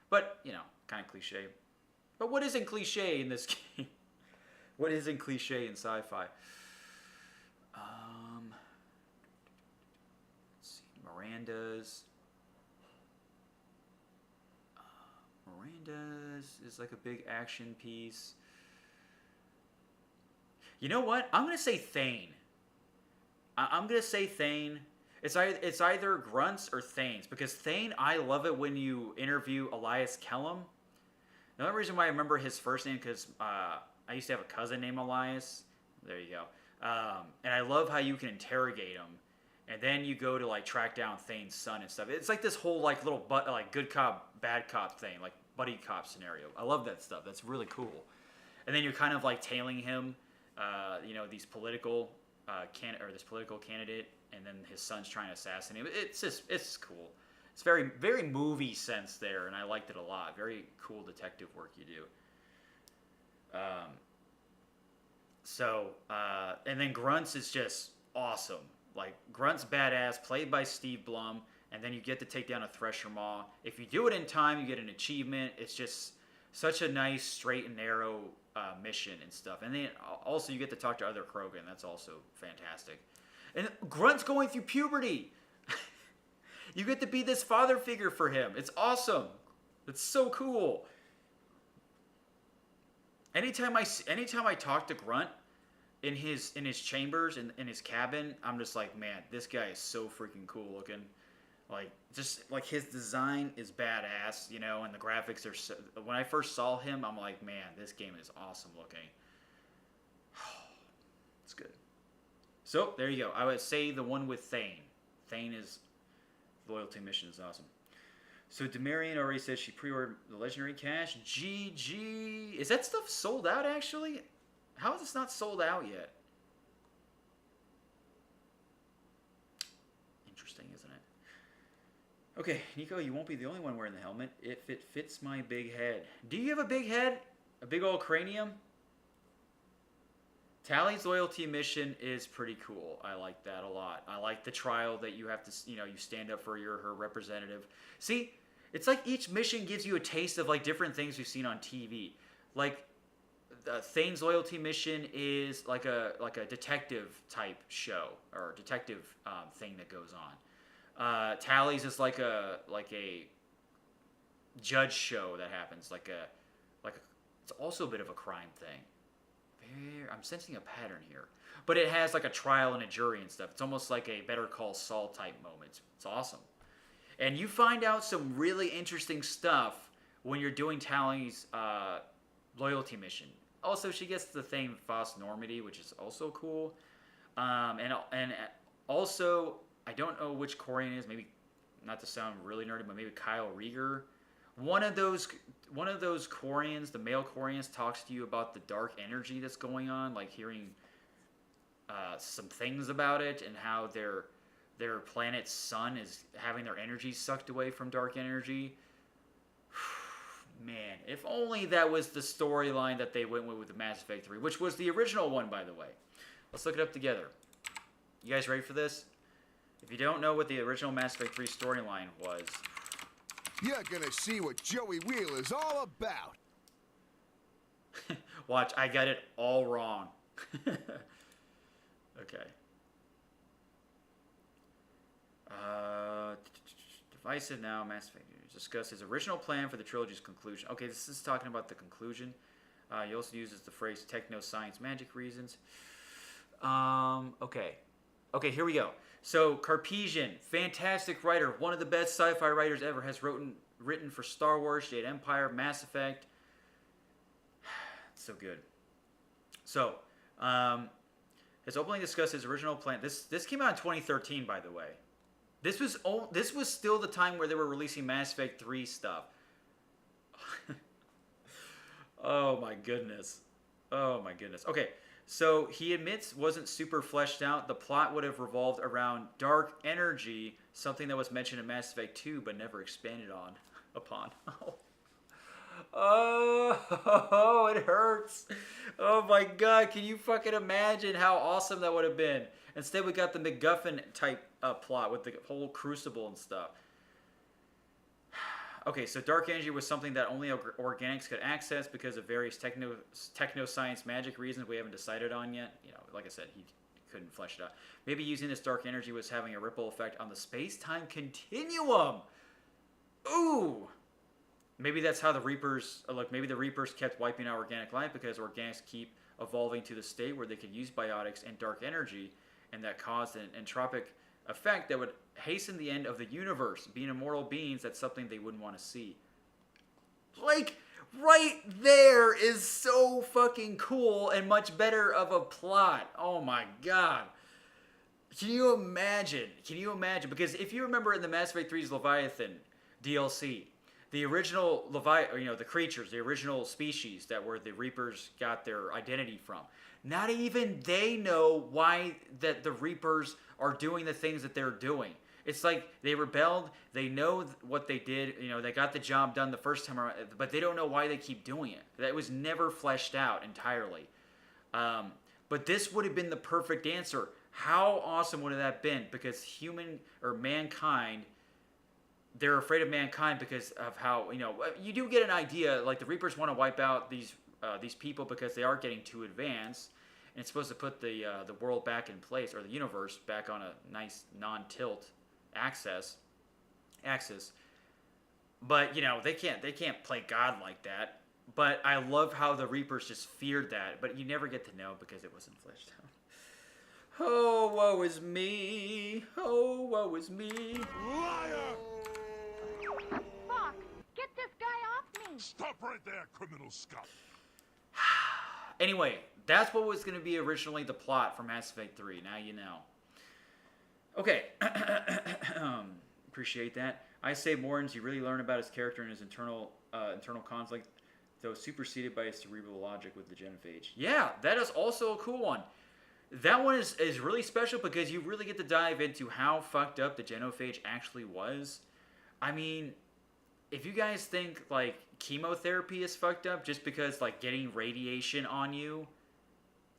But, you know, kind of cliche. But what isn't cliche in this game? What isn't cliche in sci-fi? Let's see. Miranda's. Miranda's is like a big action piece. You know what? I'm going to say Thane. I'm going to say Thane. It's either Grunts or Thanes. Because Thane, I love it when you interview Elias Kellum. The only reason why I remember his first name because I used to have a cousin named Elias. There you go. And I love how you can interrogate him. And then you go to like track down Thane's son and stuff. It's like this whole like little like good cop, bad cop thing. Like buddy cop scenario. I love that stuff. That's really cool. And then you're kind of like tailing him. You know, these political this political candidate, and then his son's trying to assassinate him. It's cool. It's very, very movie sense there, and I liked it a lot. Very cool detective work you do. And then Grunts is just awesome. Like, Grunt's badass, played by Steve Blum, and then you get to take down a Thresher Maw. If you do it in time, you get an achievement. It's just such a nice, straight and narrow mission and stuff. And then also you get to talk to other Krogan. That's also fantastic. And Grunt's going through puberty. You get to be this father figure for him. It's awesome. It's so cool. Anytime I talk to Grunt in his chambers in his cabin, I'm just like, man, this guy is so freaking cool looking. Like, just like his design is badass, you know, and the graphics are so, when I first saw him, I'm like, man, this game is awesome looking. It's good. So there you go. I would say the one with Thane. Thane is loyalty mission is awesome. So Demarian already said she pre-ordered the legendary cache. GG. Is that stuff sold out actually? How is this not sold out yet? Interesting, isn't it? Okay, Nico, you won't be the only one wearing the helmet if it fits my big head. Do you have a big head? A big old cranium? Tally's loyalty mission is pretty cool. I like that a lot. I like the trial that you have to, you know, you stand up for her representative. See, it's like each mission gives you a taste of like different things we've seen on TV. Like Thane's loyalty mission is like a detective type show or detective thing that goes on. Tally's is like a judge show that happens. It's also a bit of a crime thing. I'm sensing a pattern here. But it has like a trial and a jury and stuff. It's almost like a Better Call Saul type moment. It's awesome. And you find out some really interesting stuff when you're doing Tally's loyalty mission. Also, she gets the Thane Foss Normandy, which is also cool. And also, I don't know which Quarian is. Maybe, not to sound really nerdy, but maybe Kyle Rieger. One of those Quarians, the male Quarians, talks to you about the dark energy that's going on, like hearing some things about it and how their planet's sun is having their energy sucked away from dark energy. Man, if only that was the storyline that they went with the Mass Effect 3, which was the original one, by the way. Let's look it up together. You guys ready for this? If you don't know what the original Mass Effect 3 storyline was, you're gonna see what Joey Wheel is all about. watch, I got it all wrong. Okay. Divisive now, Mass Effect. Discuss his original plan for the trilogy's conclusion. Okay, this is talking about the conclusion. He also uses the phrase techno-science magic reasons. Okay, here we go. So, Carpesian, fantastic writer, one of the best sci-fi writers ever, has written for Star Wars, Jade Empire, Mass Effect. It's so good. So, his opening discussed his original plan. This came out in 2013, by the way. This was still the time where they were releasing Mass Effect 3 stuff. Oh my goodness. Oh my goodness. Okay, so he admits wasn't super fleshed out. The plot would have revolved around dark energy, something that was mentioned in Mass Effect 2 but never expanded upon. Oh, it hurts. Oh my god, can you fucking imagine how awesome that would have been? Instead, we got the MacGuffin type plot with the whole crucible and stuff. Okay, so dark energy was something that only organics could access because of various techno-science magic reasons we haven't decided on yet. You know, like I said, he couldn't flesh it out. Maybe using this dark energy was having a ripple effect on the space-time continuum. Ooh! Maybe that's how the Reapers, look, maybe the Reapers kept wiping out organic life because organics keep evolving to the state where they could use biotics and dark energy, and that caused an entropic effect that would hasten the end of the universe. Being immortal beings, that's something they wouldn't want to see. Like, right there is so fucking cool and much better of a plot. Oh my god. Can you imagine? Can you imagine? Because if you remember in the Mass Effect 3's Leviathan DLC, the original the creatures, the original species that were the Reapers got their identity from, not even they know why that the Reapers are doing the things that they're doing. It's like they rebelled, they know what they did, you know, they got the job done the first time around, but they don't know why they keep doing it. That was never fleshed out entirely. But this would have been the perfect answer. How awesome would have that been? Because mankind, they're afraid of mankind because of how, you know, you do get an idea, like the Reapers want to wipe out these people because they are getting too advanced, and it's supposed to put the world back in place, or the universe back on a nice non-tilt axis. But, you know, they can't play God like that. But I love how the Reapers just feared that, but you never get to know because it wasn't fleshed out. Oh, woe is me. Oh, woe is me. Liar! Fuck! Get this guy off me! Stop right there, criminal scum. Anyway, that's what was going to be originally the plot for Mass Effect 3. Now you know. Okay. Appreciate that. I say Morton's, you really learn about his character and his internal conflict, though superseded by his cerebral logic with the genophage. Yeah, that is also a cool one. That one is really special because you really get to dive into how fucked up the genophage actually was. I mean, if you guys think, like, chemotherapy is fucked up just because, like, getting radiation on you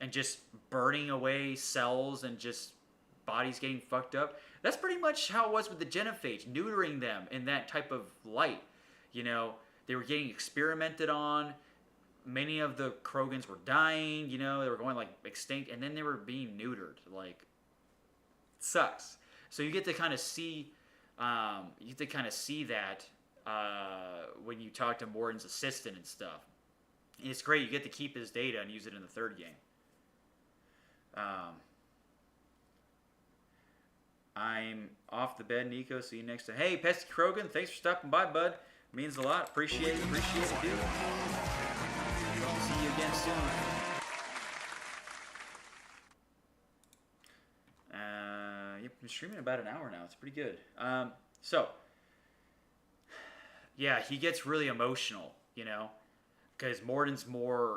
and just burning away cells and just bodies getting fucked up, that's pretty much how it was with the genophage, neutering them in that type of light. You know, they were getting experimented on. Many of the Krogans were dying, you know, they were going, like, extinct, and then they were being neutered. Like, it sucks. So you get to kind of see, that when you talk to Morton's assistant and stuff. And it's great. You get to keep his data and use it in the third game. I'm off the bed, Nico. See you next time. Hey, Pesky Krogan, thanks for stopping by, bud. Means a lot. Appreciate it, dude. See you again soon. Yep, been streaming about an hour now. It's pretty good. Yeah, he gets really emotional, you know, because Morton's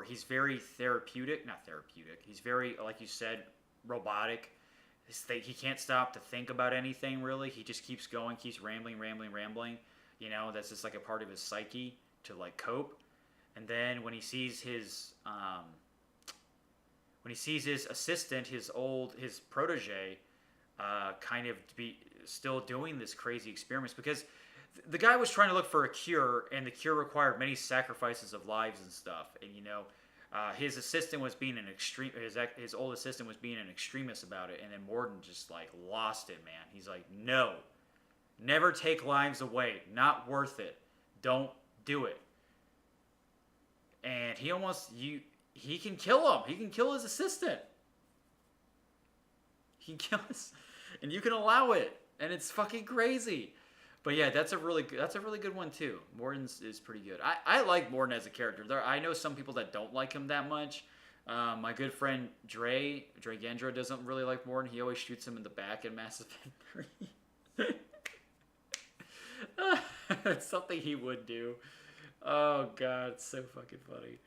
he's very therapeutic. Not therapeutic. He's very, like you said, robotic. He can't stop to think about anything, really. He just keeps going, keeps rambling. You know, that's just like a part of his psyche to, like, cope. And then when he sees his assistant, his protege, kind of be still doing this crazy experiments, because the guy was trying to look for a cure, and the cure required many sacrifices of lives and stuff. And, you know, his assistant was being his old assistant was being an extremist about it, and then Morton just, like, lost it, man. He's like, no, never take lives away, not worth it, don't do it. And he can kill him. He can kill his assistant. He can kill and you can allow it, and it's fucking crazy. But yeah, that's a really good one too. Morton's is pretty good. I like Morton as a character. I know some people that don't like him that much. My good friend Dre Gendro doesn't really like Morton. He always shoots him in the back in Mass Effect 3. That's something he would do. Oh god, it's so fucking funny.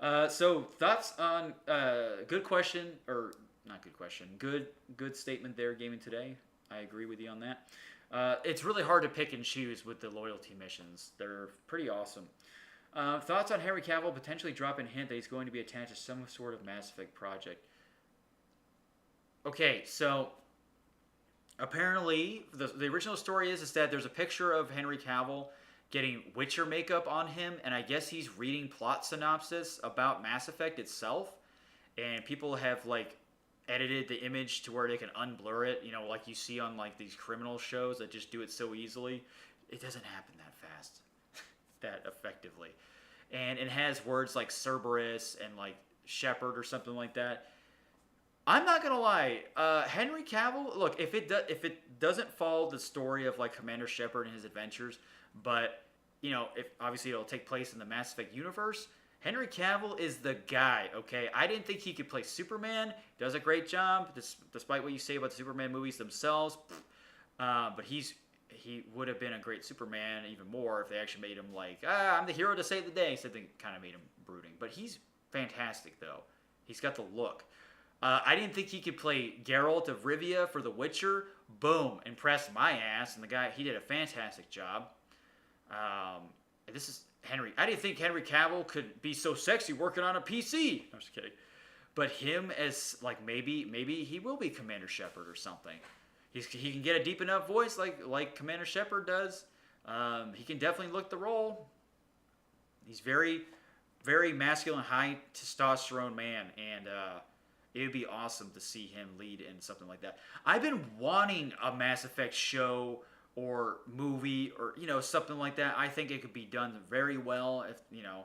So thoughts on good question, or not good question, good statement there, Gaming Today. I agree with you on that. It's really hard to pick and choose with the loyalty missions. They're pretty awesome. Thoughts on Henry Cavill potentially dropping a hint that he's going to be attached to some sort of Mass Effect project. Okay, so apparently the original story is that there's a picture of Henry Cavill getting Witcher makeup on him, and I guess he's reading plot synopsis about Mass Effect itself, and people have like edited the image to where they can unblur it, you know, like you see on like these criminal shows that just do it so easily. It doesn't happen that fast, that effectively. And it has words like Cerberus and like Shepherd or something like that. I'm not gonna lie, Henry Cavill. Look, if it doesn't follow the story of like Commander Shepard and his adventures, but you know, if obviously it'll take place in the Mass Effect universe, Henry Cavill is the guy. Okay, I didn't think he could play Superman. Does a great job, despite what you say about the Superman movies themselves. But he would have been a great Superman even more if they actually made him like, I'm the hero to save the day. So they kind of made him brooding. But he's fantastic though. He's got the look. I didn't think he could play Geralt of Rivia for The Witcher. Boom, impressed my ass, and the guy, he did a fantastic job. This is Henry. I didn't think Henry Cavill could be so sexy working on a PC. I'm just kidding. But him as like maybe he will be Commander Shepard or something. He can get a deep enough voice like Commander Shepard does. He can definitely look the role. He's very very masculine, high testosterone man, and it would be awesome to see him lead in something like that. I've been wanting a Mass Effect show or movie or, you know, something like that. I think it could be done very well. If, you know,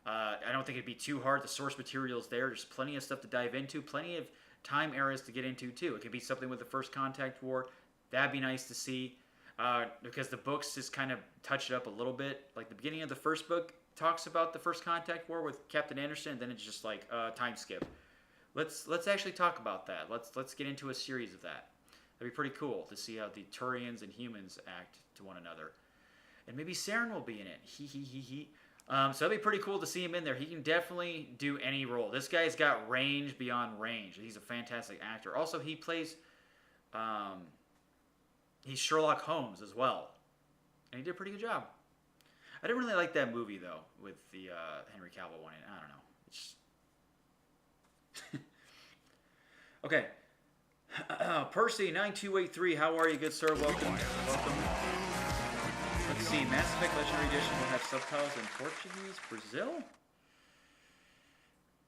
I don't think it'd be too hard. The source material's there. There's plenty of stuff to dive into, plenty of time eras to get into too. It could be something with the First Contact War. That'd be nice to see, because the books just kind of touch it up a little bit. Like the beginning of the first book talks about the First Contact War with Captain Anderson, and then it's just like time skip. Let's actually talk about that. Let's get into a series of that. That'd be pretty cool to see how the Turians and humans act to one another. And maybe Saren will be in it. So that'd be pretty cool to see him in there. He can definitely do any role. This guy's got range beyond range. He's a fantastic actor. Also, he plays... he's Sherlock Holmes as well. And he did a pretty good job. I didn't really like that movie, though, with the Henry Cavill one. I don't know. It's... Okay. Percy9283, how are you, good sir? Welcome. Let's see. Mass Effect Legendary Edition will have subtitles in Portuguese, Brazil?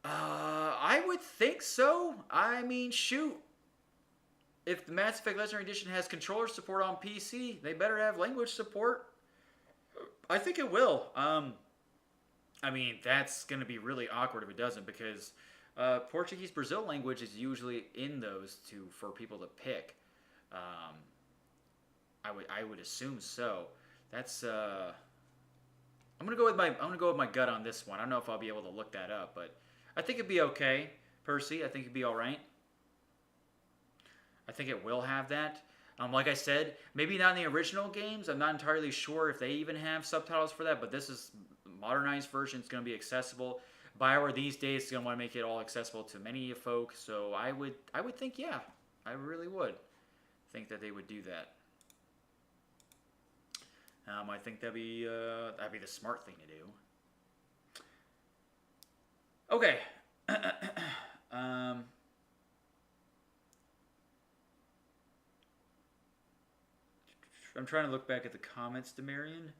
I would think so. I mean, shoot. If the Mass Effect Legendary Edition has controller support on PC, they better have language support. I think it will. I mean, that's going to be really awkward if it doesn't, because Portuguese Brazil language is usually in those two for people to pick. I would assume so. That's I'm gonna go with my gut on this one. I don't know if I'll be able to look that up, but I think it'd be okay, Percy. I think it'd be all right. I think it will have that. Like I said, maybe not in the original games. I'm not entirely sure if they even have subtitles for that, but this is modernized version. It's going to be accessible. BioWare these days is going to want to make it all accessible to many folk, so I would think, yeah, I really would think that they would do that. I think that'd be the smart thing to do. Okay. I'm trying to look back at the comments, Demarion.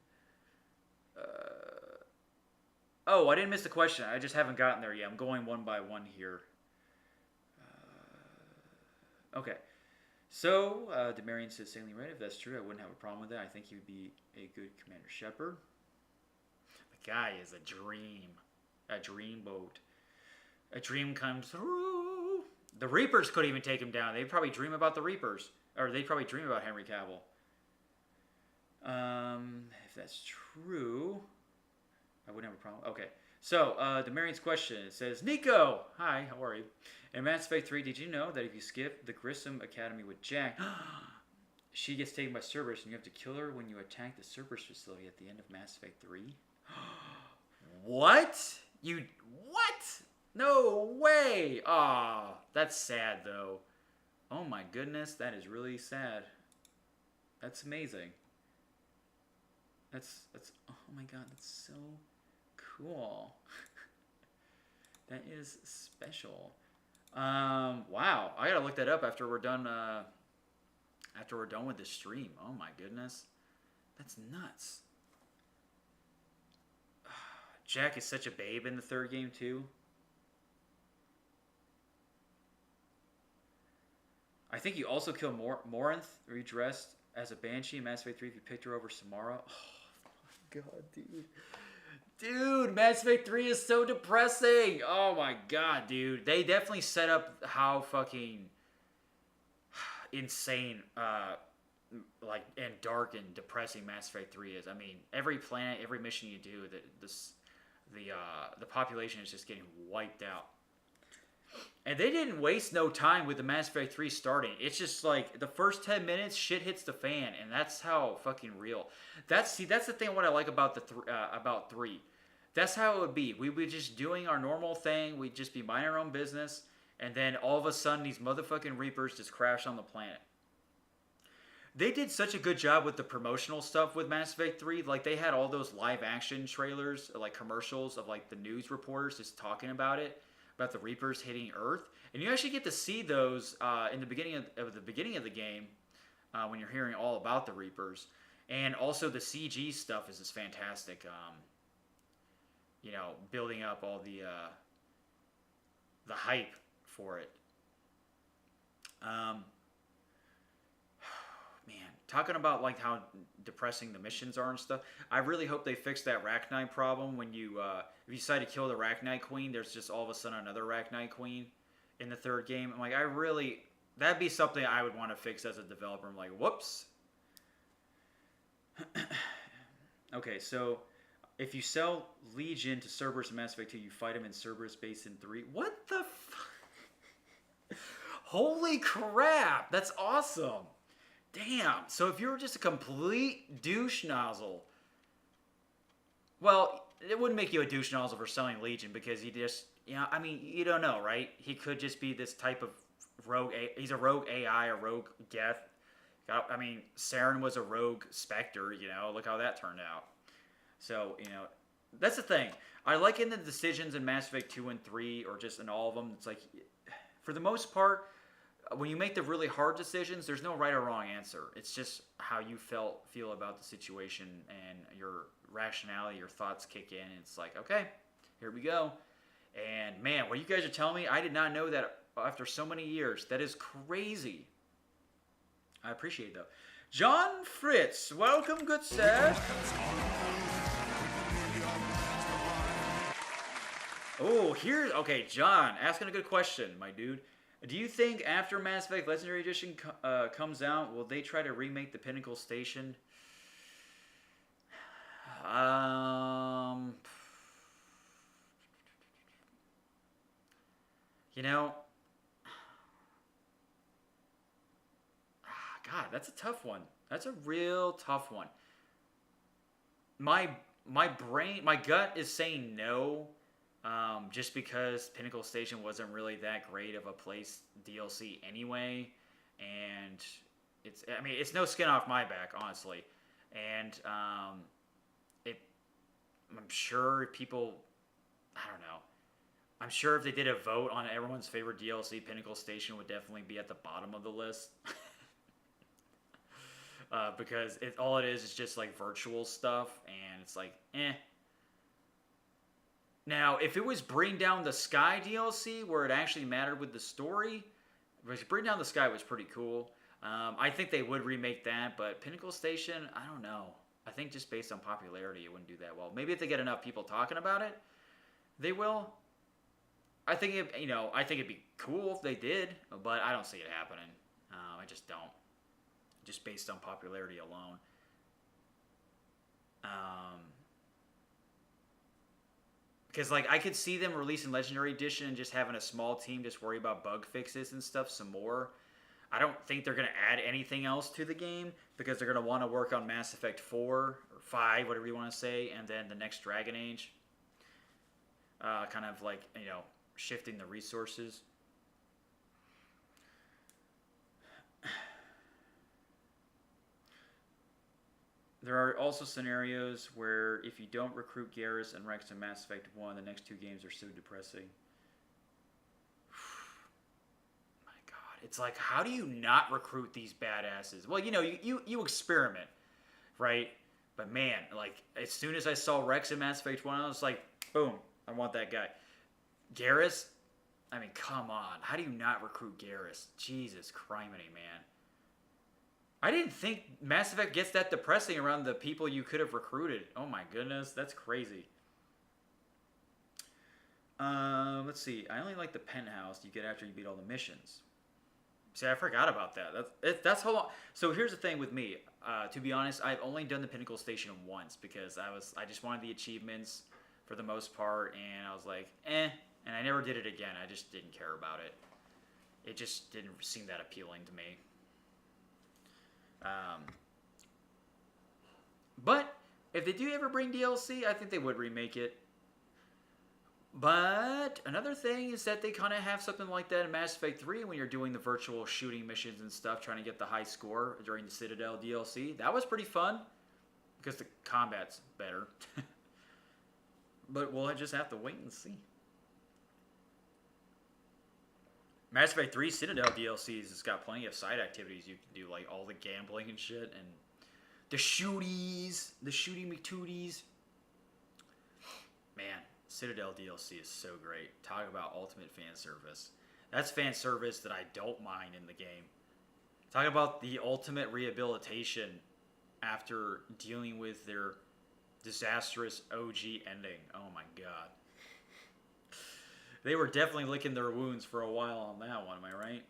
Oh, I didn't miss the question. I just haven't gotten there yet. I'm going one by one here. Okay. So, Demarion says sailing red. If that's true, I wouldn't have a problem with that. I think he would be a good Commander Shepard. The guy is a dream. A dreamboat. A dream comes through. The Reapers could even take him down. They'd probably dream about the Reapers. Or they'd probably dream about Henry Cavill. If that's true, I wouldn't have a problem. Okay. So, Demarion's question, it says, Nico! Hi, how are you? In Mass Effect 3, did you know that if you skip the Grissom Academy with Jack, she gets taken by Cerberus and you have to kill her when you attack the Cerberus facility at the end of Mass Effect 3? What? You what? No way! Ah, that's sad though. Oh my goodness, that is really sad. That's amazing. That's oh my god, that's so cool. That is special. Wow, I gotta look that up after we're done. After we're done with the stream. Oh my goodness, that's nuts. Jack is such a babe in the third game too. I think you also kill Morinth redressed as a Banshee in Mass Effect 3 if you picked her over Samara. Oh my god, dude. Dude, Mass Effect 3 is so depressing. Oh my god, dude. They definitely set up how fucking insane, like, and dark and depressing Mass Effect 3 is. I mean, every planet, every mission you do, the population is just getting wiped out. And they didn't waste no time with the Mass Effect 3 starting. It's just like the first 10 minutes, shit hits the fan, and that's how fucking real. That's the thing. What I like about about 3, that's how it would be. We would be just doing our normal thing. We'd just be minding our own business, and then all of a sudden, these motherfucking Reapers just crash on the planet. They did such a good job with the promotional stuff with Mass Effect 3. Like, they had all those live action trailers, like commercials of like the news reporters just talking about it. About the Reapers hitting Earth, and you actually get to see those in the beginning of the game when you're hearing all about the Reapers, and also the CG stuff is just fantastic. You know, building up all the hype for it. Man, talking about like how depressing the missions are and stuff. I really hope they fix that Arachnite problem when you if you decide to kill the Arachnite Queen, there's just all of a sudden another Arachnite Queen in the third game. I'm like, that'd be something I would want to fix as a developer. I'm like, whoops. Okay, so if you sell Legion to Cerberus in Mass Effect 2, you fight him in Cerberus base in 3. What the Holy crap, that's awesome. Damn. So if you were just a complete douche nozzle, well, it wouldn't make you a douche nozzle for selling Legion because he just, you know, I mean, you don't know, right? He could just be this type of rogue. He's a rogue AI, a rogue Geth. I mean, Saren was a rogue Spectre. You know, look how that turned out. So, you know, that's the thing. I like in the decisions in Mass Effect 2 and 3, or just in all of them. It's like, for the most part, when you make the really hard decisions, there's no right or wrong answer. It's just how you feel about the situation, and your rationality, your thoughts kick in, and it's like, okay, here we go. And man, what you guys are telling me, I did not know that after so many years. That is crazy. I appreciate it, though. John Fritz, welcome, good sir. Oh, okay, John, asking a good question, my dude. Do you think after Mass Effect Legendary Edition comes out, will they try to remake the Pinnacle Station? You know, God, that's a tough one. That's a real tough one. My gut is saying no. Just because Pinnacle Station wasn't really that great of a place DLC anyway, and it's no skin off my back, honestly, and I'm sure people, I don't know, I'm sure if they did a vote on everyone's favorite DLC, Pinnacle Station would definitely be at the bottom of the list, because all it is just like virtual stuff, and it's like, eh. Now, if it was Bring Down the Sky DLC, where it actually mattered with the story, which Bring Down the Sky was pretty cool, I think they would remake that, but Pinnacle Station, I don't know. I think just based on popularity, it wouldn't do that well. Maybe if they get enough people talking about it, they will. I think it'd be cool if they did, but I don't see it happening. I just don't. Just based on popularity alone. Because, like, I could see them releasing Legendary Edition and just having a small team just worry about bug fixes and stuff some more. I don't think they're going to add anything else to the game because they're going to want to work on Mass Effect 4 or 5, whatever you want to say, and then the next Dragon Age. kind of like, shifting the resources. There are also scenarios where if you don't recruit Garrus and Rex in Mass Effect 1, the next 2 games are so depressing. My God. It's like, how do you not recruit these badasses? Well, you experiment, right? But man, like, as soon as I saw Rex in Mass Effect 1, I was like, boom, I want that guy. Garrus? I mean, come on. How do you not recruit Garrus? Jesus criminy, man. I didn't think Mass Effect gets that depressing around the people you could have recruited. Oh my goodness, that's crazy. Let's see. I only like the penthouse you get after you beat all the missions. See, I forgot about that. That's how long. So here's the thing with me. To be honest, I've only done the Pinnacle Station once because I just wanted the achievements for the most part, and I was like, and I never did it again. I just didn't care about it. It just didn't seem that appealing to me. But if they do ever bring DLC, I think they would remake it. But another thing is that they kind of have something like that in Mass Effect 3 when you're doing the virtual shooting missions and stuff, trying to get the high score during the Citadel DLC. That was pretty fun because the combat's better. But we'll just have to wait and see. Mass Effect 3 Citadel DLCs has got plenty of side activities you can do, like all the gambling and shit, and the shooties, the shooty McTooties. Man, Citadel DLC is so great. Talk about ultimate fan service. That's fan service that I don't mind in the game. Talk about the ultimate rehabilitation after dealing with their disastrous OG ending. Oh my God. They were definitely licking their wounds for a while on that one, am I right?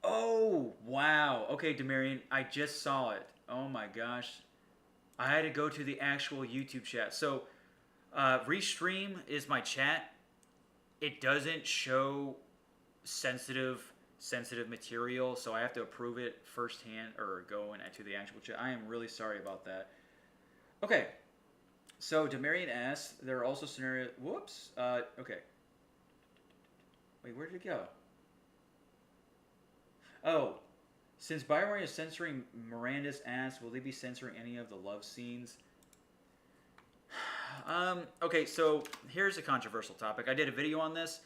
Oh, wow. Okay, Demarion, I just saw it. Oh my gosh. I had to go to the actual YouTube chat. So, Restream is my chat. It doesn't show sensitive material, so I have to approve it firsthand or go into the actual chat. I am really sorry about that. Okay. So, Demarion asks, there are also scenarios... Whoops. Okay. Wait, where did it go? Oh. Since Bioware is censoring Miranda's ass, will they be censoring any of the love scenes? Okay, so here's a controversial topic. I did a video on this.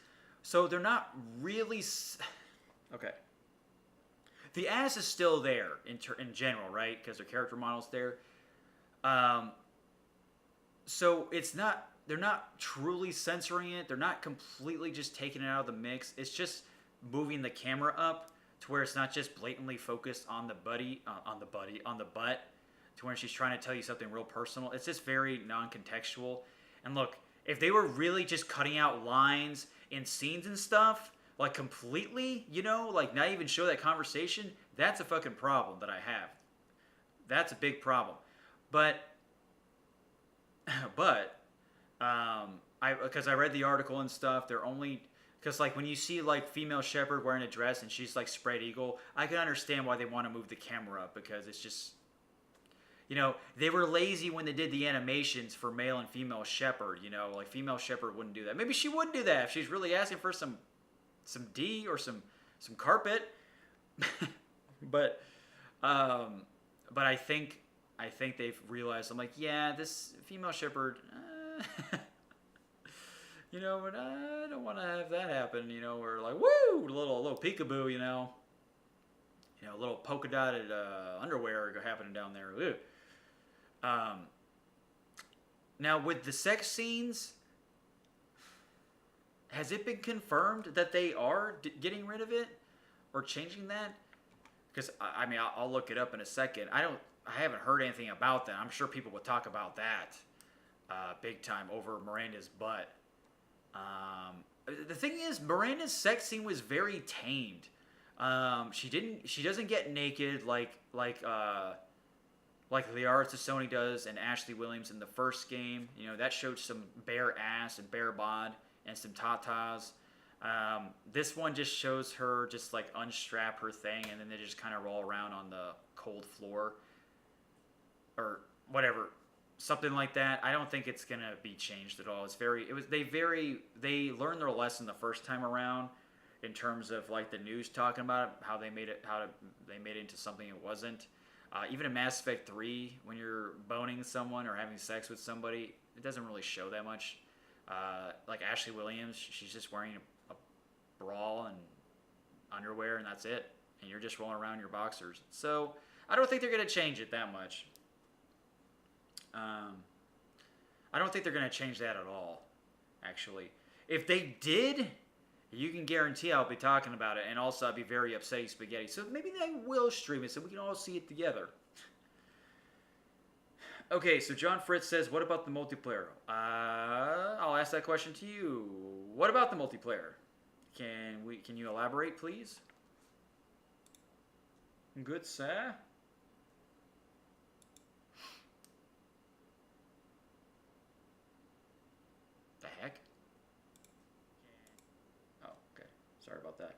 So, they're not really... Okay. The ass is still there in general, right? Because their character model's there. So it's not, they're not truly censoring it. They're not completely just taking it out of the mix. It's just moving the camera up to where it's not just blatantly focused on the butt, to where she's trying to tell you something real personal. It's just very non-contextual. And look, if they were really just cutting out lines in scenes and stuff, like completely, like not even show that conversation, that's a fucking problem that I have. That's a big problem. But because I read the article and stuff, they're only, because like when you see like female shepherd wearing a dress and she's like spread eagle, I can understand why they want to move the camera up, because it's just, they were lazy when they did the animations for male and female shepherd. Like female shepherd wouldn't do that. Maybe she would do that if she's really asking for some D or some carpet. but I think they've realized, I'm like, yeah, this female shepherd, but I don't want to have that happen, where like, woo, a little peekaboo, a little polka dotted underwear happening down there. Ew. Now with the sex scenes, has it been confirmed that they are getting rid of it or changing that? Because I mean, I'll look it up in a second. I haven't heard anything about that. I'm sure people would talk about that big time over Miranda's butt. The thing is, Miranda's sex scene was very tamed. She doesn't get naked like Liara Sassoni does and Ashley Williams in the first game. That showed some bare ass and bare bod and some tatas. This one just shows her just like unstrap her thing, and then they just kind of roll around on the cold floor or whatever. something like that. I don't think it's gonna be changed at all. They learned their lesson the first time around in terms of like the news talking about it, they made it into something it wasn't. Even in Mass Effect 3, when you're boning someone or having sex with somebody, it doesn't really show that much. Like Ashley Williams, she's just wearing a bra and underwear, and that's it. And you're just rolling around in your boxers. So I don't think they're going to change it that much. I don't think they're going to change that at all, actually. If they did, you can guarantee I'll be talking about it, and also I'll be very upsetting spaghetti. So maybe they will stream it so we can all see it together. Okay, so John Fritz says, what about the multiplayer? I'll ask that question to you. What about the multiplayer? Can you elaborate, please? Good, sir. The heck? Oh, okay. Sorry about that.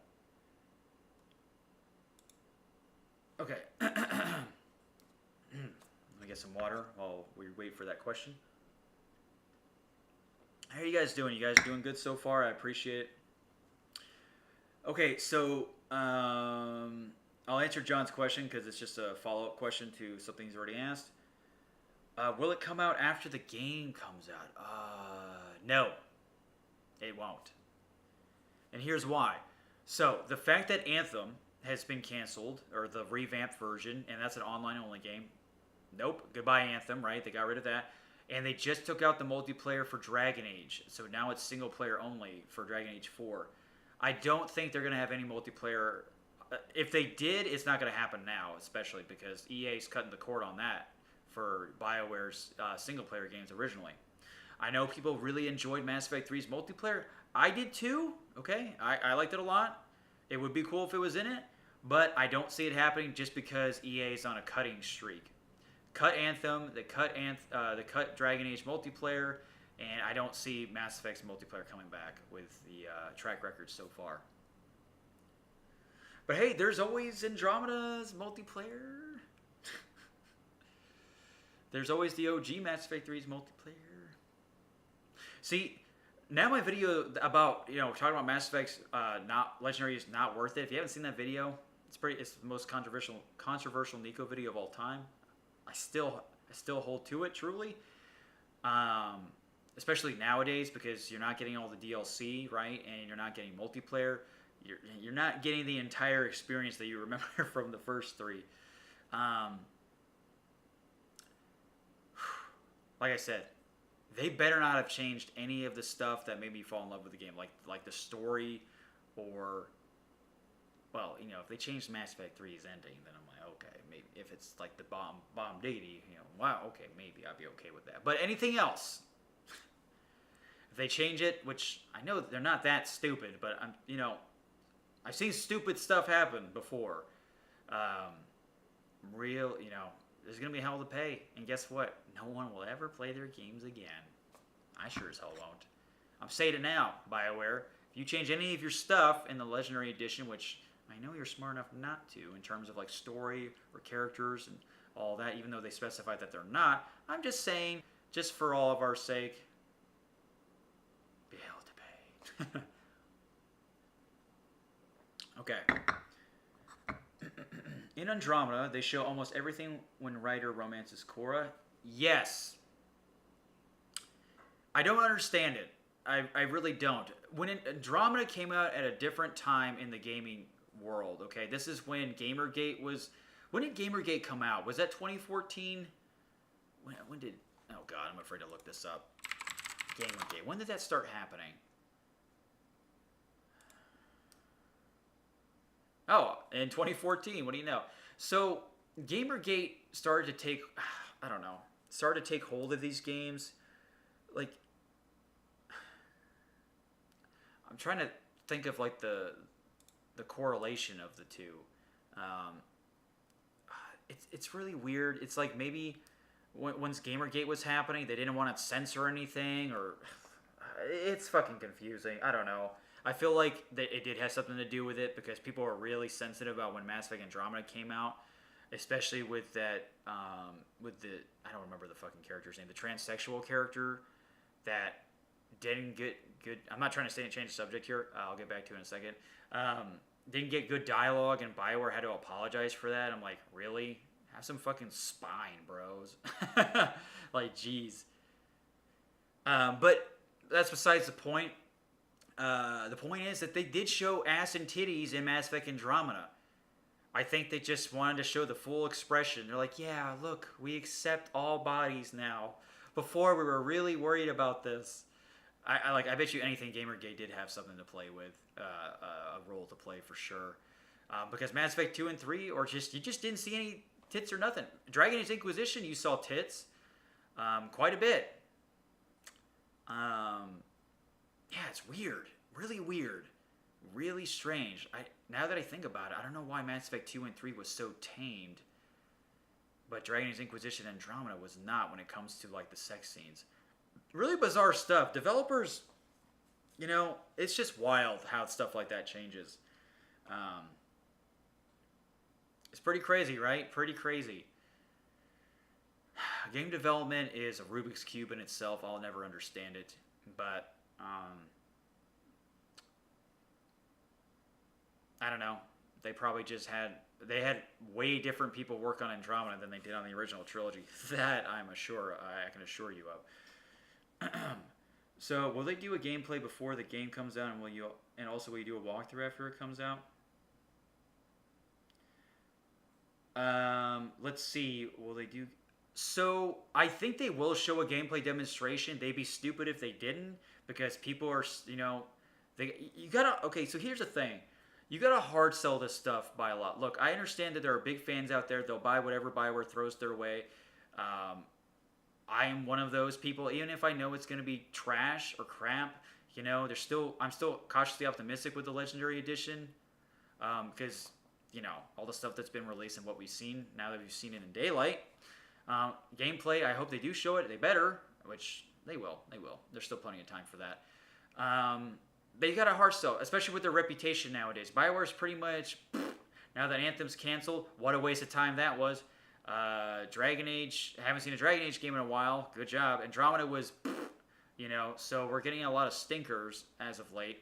Okay. Let me get some water while we wait for that question. How are you guys doing? You guys doing good so far? I appreciate it. Okay, so I'll answer John's question because it's just a follow-up question to something he's already asked. Will it come out after the game comes out? No, it won't. And here's why. So, the fact that Anthem has been canceled, or the revamped version, and that's an online-only game. Nope, goodbye Anthem, right? They got rid of that. And they just took out the multiplayer for Dragon Age. So now it's single-player only for Dragon Age 4. I don't think they're going to have any multiplayer. If they did, it's not going to happen now, especially because EA's cutting the cord on that for BioWare's single-player games originally. I know people really enjoyed Mass Effect 3's multiplayer. I did too, okay? I liked it a lot. It would be cool if it was in it, but I don't see it happening just because EA's on a cutting streak. Cut Anthem, they cut Dragon Age multiplayer, and I don't see Mass Effect's multiplayer coming back with the track record so far. But hey, there's always Andromeda's multiplayer. There's always the OG Mass Effect 3's multiplayer. See, now my video about, talking about Mass Effect's Legendary is not worth it. If you haven't seen that video, it's the most controversial Nico video of all time. I still hold to it, truly. Especially nowadays, because you're not getting all the DLC, right? And you're not getting multiplayer. You're not getting the entire experience that you remember from the first three. Like I said, they better not have changed any of the stuff that made me fall in love with the game, like the story, or, well, if they changed Mass Effect 3's ending, then I'm like, okay, maybe if it's like the bomb diggity, wow, okay, maybe I'd be okay with that. But anything else, if they change it, which I know they're not that stupid, but I've seen stupid stuff happen before. There's going to be hell to pay. And guess what? No one will ever play their games again. I sure as hell won't. I'm saying it now, BioWare. If you change any of your stuff in the Legendary Edition, which I know you're smart enough not to, in terms of like story or characters and all that, even though they specified that they're not, I'm just saying, just for all of our sake, be hell to pay. Okay. In Andromeda, they show almost everything when Ryder romances Cora. Yes. I don't understand it. I really don't. When Andromeda came out at a different time in the gaming world, okay? This is when Gamergate was... When did Gamergate come out? Was that 2014? When did... Oh, God, I'm afraid to look this up. Gamergate. When did that start happening? Oh, in 2014. What do you know? So, Gamergate started to take... I don't know. Started to take hold of these games. Like... I'm trying to think of, like, the correlation of the two. It's really weird. It's like maybe once Gamergate was happening, they didn't want to censor anything, or... It's fucking confusing. I don't know. I feel like it did have something to do with it because people were really sensitive about when Mass Effect Andromeda came out. especially with that with the I don't remember the fucking character's name, the transsexual character that didn't get good. I'm not trying to change the subject here. I'll get back to it in a second. Didn't get good dialogue, and BioWare had to apologize for that. I'm like, really? Have some fucking spine, bros. Like, jeez. But that's besides the point. The point is that they did show ass and titties in Mass Effect Andromeda. I think they just wanted to show the full expression. They're like, yeah, look, we accept all bodies now. Before, we were really worried about this. I bet you anything Gamergate did have something to play with, a role to play for sure. Because Mass Effect 2 and 3, or you just didn't see any tits or nothing. Dragon Age Inquisition, you saw tits quite a bit. Yeah, it's weird. Really weird. Really strange. Now that I think about it, I don't know why Mass Effect 2 and 3 was so tamed. But Dragon Age Inquisition and Andromeda was not when it comes to, like, the sex scenes. Really bizarre stuff. Developers, you know, it's just wild how stuff like that changes. It's pretty crazy, right? Pretty crazy. Game development is a Rubik's Cube in itself. I'll never understand it. But, I don't know. They probably just had way different people work on Andromeda than they did on the original trilogy. That I can assure you of. So, will they do a gameplay before the game comes out, and will you do a walkthrough after it comes out? Let's see. Will they do? So, I think they will show a gameplay demonstration. They'd be stupid if they didn't, because people are, okay, so here's the thing. You gotta hard sell this stuff by a lot. Look, I understand that there are big fans out there. They'll buy whatever BioWare throws their way. I am one of those people. Even if I know it's gonna be trash or crap, you know, I'm still cautiously optimistic with the Legendary Edition, because all the stuff that's been released and what we've seen now that we've seen it in daylight. Gameplay, I hope they do show it. They better, which they will. There's still plenty of time for that. But you got a hard sell, especially with their reputation nowadays. BioWare's pretty much, now that Anthem's canceled, what a waste of time that was. Dragon Age, I haven't seen a Dragon Age game in a while. Good job. Andromeda was, so we're getting a lot of stinkers as of late.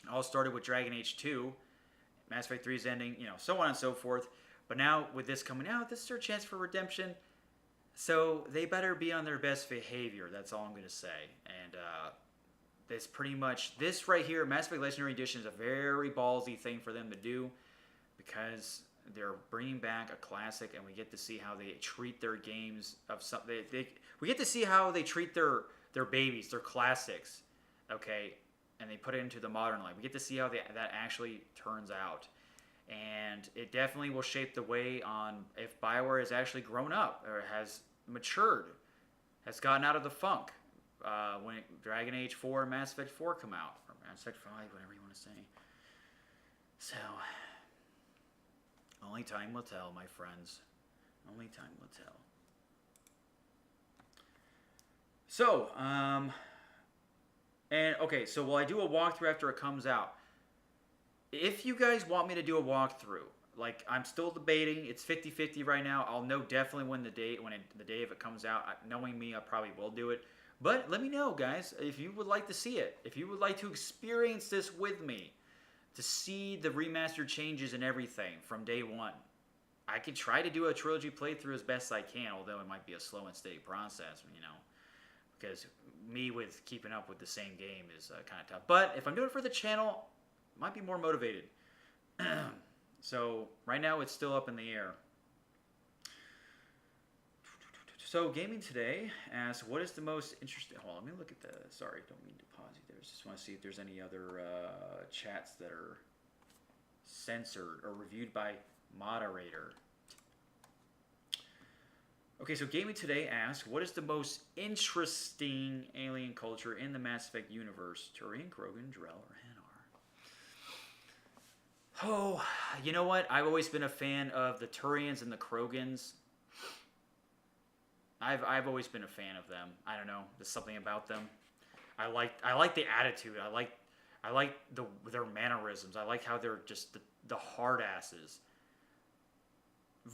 It all started with Dragon Age 2. Mass Effect 3 is ending, so on and so forth. But now, with this coming out, this is their chance for redemption. So, they better be on their best behavior. That's all I'm going to say. And, this pretty much, this right here, Mass Effect Legendary Edition is a very ballsy thing for them to do. Because they're bringing back a classic, and we get to see how they treat their games of something. We get to see how they treat their babies, their classics, okay, and they put it into the modern light. We get to see how that actually turns out, and it definitely will shape the way on if BioWare has actually grown up or has matured, has gotten out of the funk when Dragon Age 4 and Mass Effect 4 come out, or Mass Effect 5, whatever you want to say. So. Only time will tell, my friends. Only time will tell. So, so will I do a walkthrough after it comes out? If you guys want me to do a walkthrough, like, I'm still debating. It's 50-50 right now. I'll know definitely the day of it comes out. Knowing me, I probably will do it. But let me know, guys, if you would like to see it. If you would like to experience this with me. To see the remastered changes and everything from day one. I could try to do a trilogy playthrough as best I can, although it might be a slow and steady process, because me with keeping up with the same game is kind of tough. But if I'm doing it for the channel, I might be more motivated. So right now it's still up in the air. So Gaming Today asks, what is the most interesting... Hold on, let me look at the... Sorry, don't mean to pause you there. Just want to see if there's any other chats that are censored or reviewed by moderator. Okay, so Gaming Today asks, what is the most interesting alien culture in the Mass Effect universe? Turian, Krogan, Drell, or Hanar? Oh, you know what? I've always been a fan of the Turians and the Krogans. I've always been a fan of them. I don't know. There's something about them. I like the attitude. I like their mannerisms. I like how they're just the hard asses.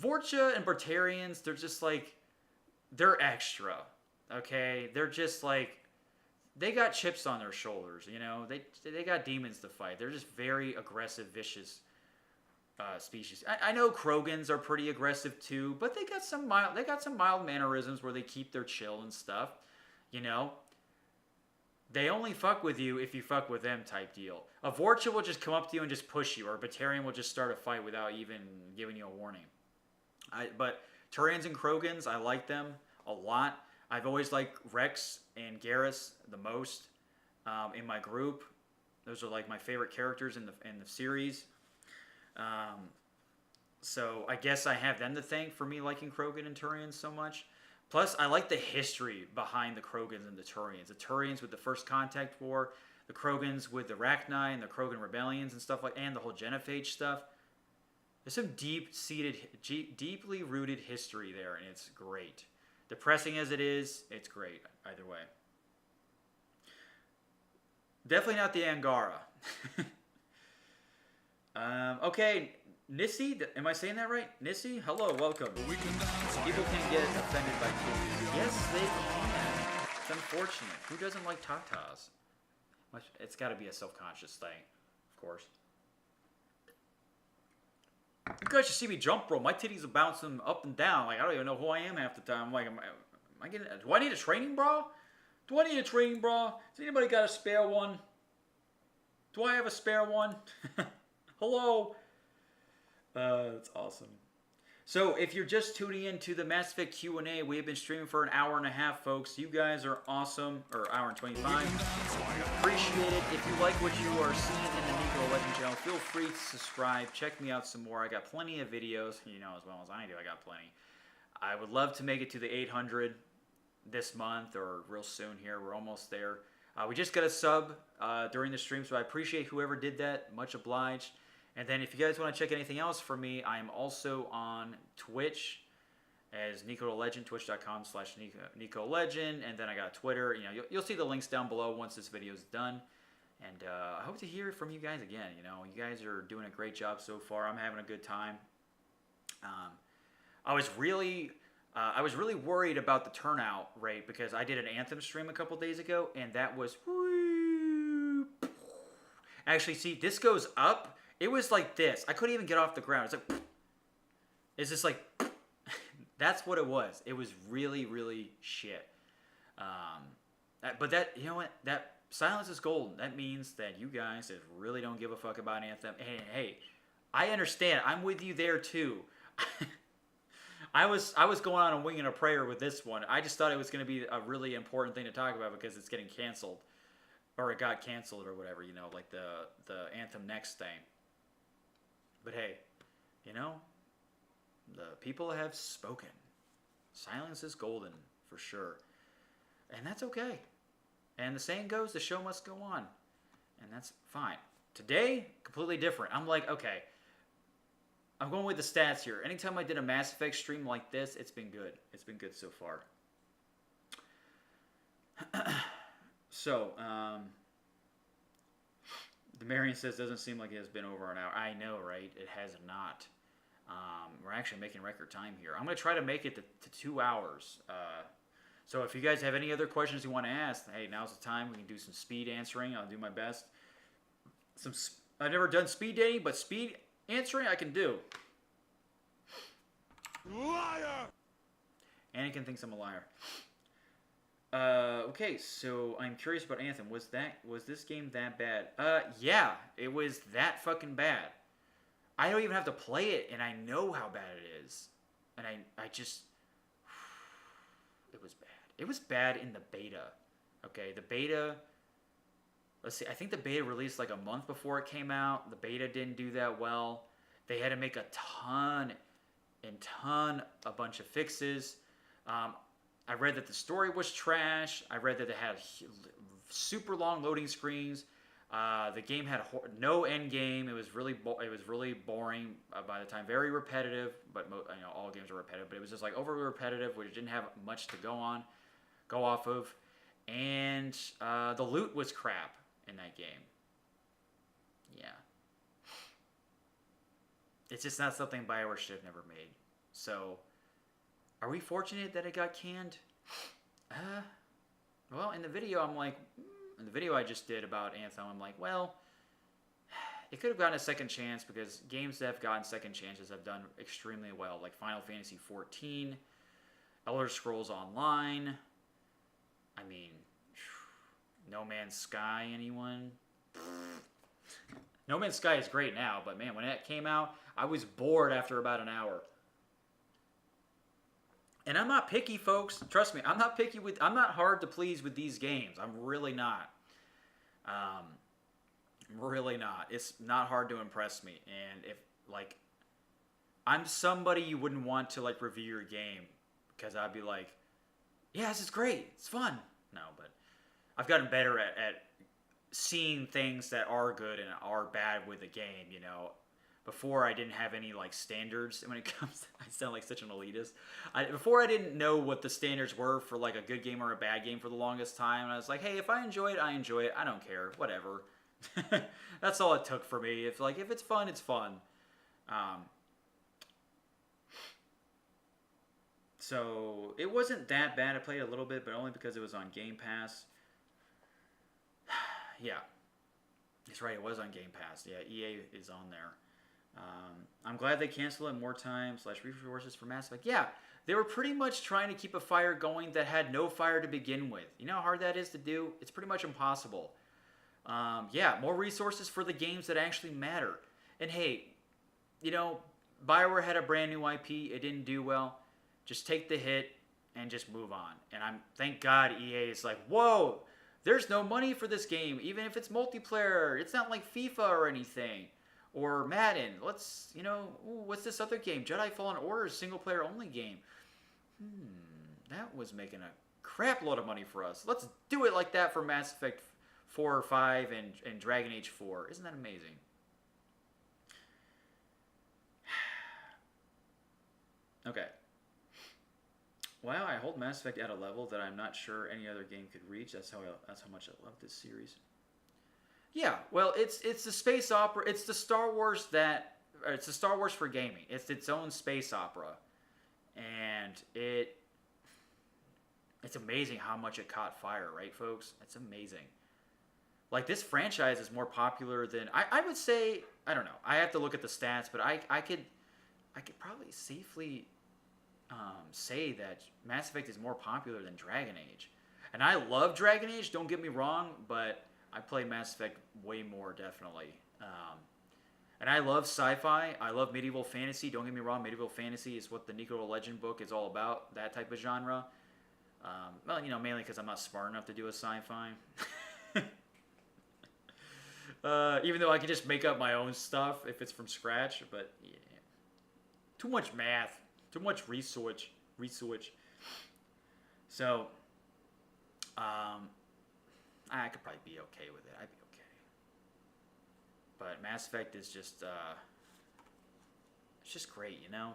Vorcha and Bertarians, they're just like, they're extra, okay? They're just like, they got chips on their shoulders, you know? They got demons to fight. They're just very aggressive, vicious species. I know Krogans are pretty aggressive too, but they got some mild mannerisms where they keep their chill and stuff, you know? They only fuck with you if you fuck with them type deal. A Vorcha will just come up to you and just push you, or a Batarian will just start a fight without even giving you a warning. But Turians and Krogans, I like them a lot. I've always liked Rex and Garrus the most in my group. Those are like my favorite characters in the series. So I guess I have them to thank for me liking Krogan and Turians so much. Plus, I like the history behind the Krogans and the Turians. The Turians with the First Contact War, the Krogans with the Rachni and the Krogan rebellions and stuff like, and the whole Genophage stuff. There's some deeply rooted history there, and it's great. Depressing as it is, it's great either way. Definitely not the Angara. Okay, Nissy, am I saying that right? Nissy, hello, welcome. People can get offended by titties. Yes, they can. It's unfortunate. Who doesn't like tatas? It's got to be a self-conscious thing, of course. You guys should see me jump, bro. My titties are bouncing up and down. Like, I don't even know who I am half the time. I'm like, am I getting? Do I need a training bra? Do I need a training bra? Has anybody got a spare one? Do I have a spare one? Hello. That's awesome. So, if you're just tuning in to the Mass Effect Q&A, we have been streaming for an hour and a half, folks. You guys are awesome. Or hour and 25. Appreciate it. If you like what you are seeing in the NikoTheLegend channel, feel free to subscribe. Check me out some more. I got plenty of videos. You know as well as I do, I got plenty. I would love to make it to the 800 this month or real soon here. We're almost there. We just got a sub during the stream, so I appreciate whoever did that. Much obliged. And then if you guys want to check anything else from me, I am also on Twitch as NikoTheLegend, twitch.com/NikoTheLegend. And then I got Twitter. You know, you'll see the links down below once this video is done. And I hope to hear from you guys again. You know, you guys are doing a great job so far. I'm having a good time. I was really worried about the turnout rate because I did an Anthem stream a couple days ago, and that was... Actually, see, this goes up. It was like this. I couldn't even get off the ground. It's like... It's just like... That's what it was. It was really, really shit. But that... You know what? That... Silence is golden. That means that you guys that really don't give a fuck about Anthem. Hey, I understand. I'm with you there too. I was going on and winging a prayer with this one. I just thought it was going to be a really important thing to talk about because it's getting canceled, or it got canceled or whatever. You know, like the Anthem Next thing. But hey, you know, the people have spoken. Silence is golden for sure, and that's okay. And the saying goes, the show must go on. And that's fine. Today, completely different. I'm like, okay, I'm going with the stats here. Anytime I did a Mass Effect stream like this, it's been good. It's been good so far. So, the Marion says, doesn't seem like it has been over an hour. I know, right? It has not. We're actually making record time here. I'm going to try to make it to 2 hours. So if you guys have any other questions you want to ask, hey, now's the time. We can do some speed answering. I'll do my best. I've never done speed dating, but speed answering I can do. Liar! Anakin thinks I'm a liar. Okay, so I'm curious about Anthem. Was this game that bad? Yeah, it was that fucking bad. I don't even have to play it, and I know how bad it is. And I just... It was bad. It was bad in the beta. Okay, the beta... Let's see, I think the beta released like a month before it came out. The beta didn't do that well. They had to make a bunch of fixes. I read that the story was trash. I read that it had super long loading screens. The game had no end game. It was really boring by the time. Very repetitive, but you know all games are repetitive. But it was just like overly repetitive, which didn't have much to go off of, and the loot was crap in that game. Yeah, it's just not something BioWare should have never made. So, are we fortunate that it got canned? Well, in the video, in the video I just did about Anthem, I'm like, well, it could have gotten a second chance because games that have gotten second chances have done extremely well, like Final Fantasy XIV, Elder Scrolls Online. I mean, No Man's Sky, anyone? No Man's Sky is great now, but man, when that came out, I was bored after about an hour. And I'm not picky, folks. Trust me, I'm not hard to please with these games. I'm really not. Really not. It's not hard to impress me. And if, like, I'm somebody you wouldn't want to, like, review your game because I'd be like, yeah, this is great. It's fun. No, but I've gotten better at seeing things that are good and are bad with the game, you know. Before, I didn't have any, like, standards when it comes to, I sound like such an elitist. Before, I didn't know what the standards were for, like, a good game or a bad game for the longest time. And I was like, hey, if I enjoy it, I enjoy it. I don't care. Whatever. That's all it took for me. If it's fun, it's fun. So, it wasn't that bad. I played a little bit, but only because it was on Game Pass. Yeah. That's right, it was on Game Pass. Yeah, EA is on there. I'm glad they canceled it more time / resources for Mass Effect. Yeah, they were pretty much trying to keep a fire going that had no fire to begin with. You know how hard that is to do? It's pretty much impossible. Yeah, more resources for the games that actually matter. And hey, you know, BioWare had a brand new IP. It didn't do well. Just take the hit and just move on. And thank God EA is like, whoa, there's no money for this game, even if it's multiplayer. It's not like FIFA or anything. Or Madden. Let's, you know, what's this other game? Jedi Fallen Order, single player only game. That was making a crap load of money for us. Let's do it like that for Mass Effect 4 or 5 and Dragon Age 4. Isn't that amazing? Okay. Wow, I hold Mass Effect at a level that I'm not sure any other game could reach. That's how much I love this series. Yeah, well, it's the space opera. It's the Star Wars it's the Star Wars for gaming. It's its own space opera, and it's amazing how much it caught fire, right, folks? It's amazing. Like, this franchise is more popular than I would say. I don't know. I have to look at the stats, but I could probably safely say that Mass Effect is more popular than Dragon Age, and I love Dragon Age. Don't get me wrong, but I play Mass Effect way more, definitely. And I love sci-fi. I love medieval fantasy. Don't get me wrong, medieval fantasy is what the NikoTheLegend book is all about, that type of genre. Well, you know, mainly because I'm not smart enough to do a sci-fi. Even though I can just make up my own stuff if it's from scratch. But, yeah. Too much math. Too much research. So, I could probably be okay with it. I'd be okay. But Mass Effect is just, it's just great, you know?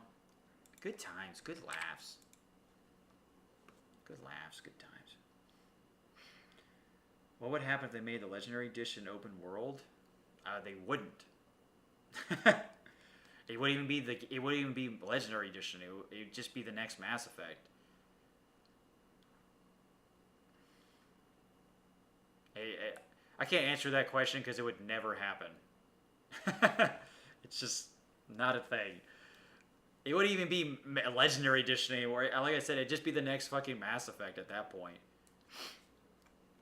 Good times, good laughs. Good laughs, good times. What would happen if they made the Legendary Edition open world? They wouldn't. It wouldn't even be Legendary Edition. It would just be the next Mass Effect. I can't answer that question because it would never happen. It's just not a thing. It wouldn't even be a Legendary Edition anymore. Like I said, it'd just be the next fucking Mass Effect at that point.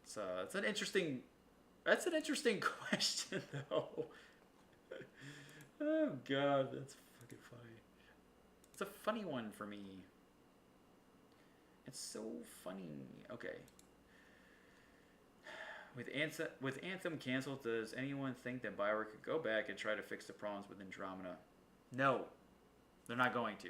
So that's an interesting question, though. Oh God, that's fucking funny. It's a funny one for me. It's so funny. Okay. With Anthem canceled, does anyone think that BioWare could go back and try to fix the problems with Andromeda? No, they're not going to.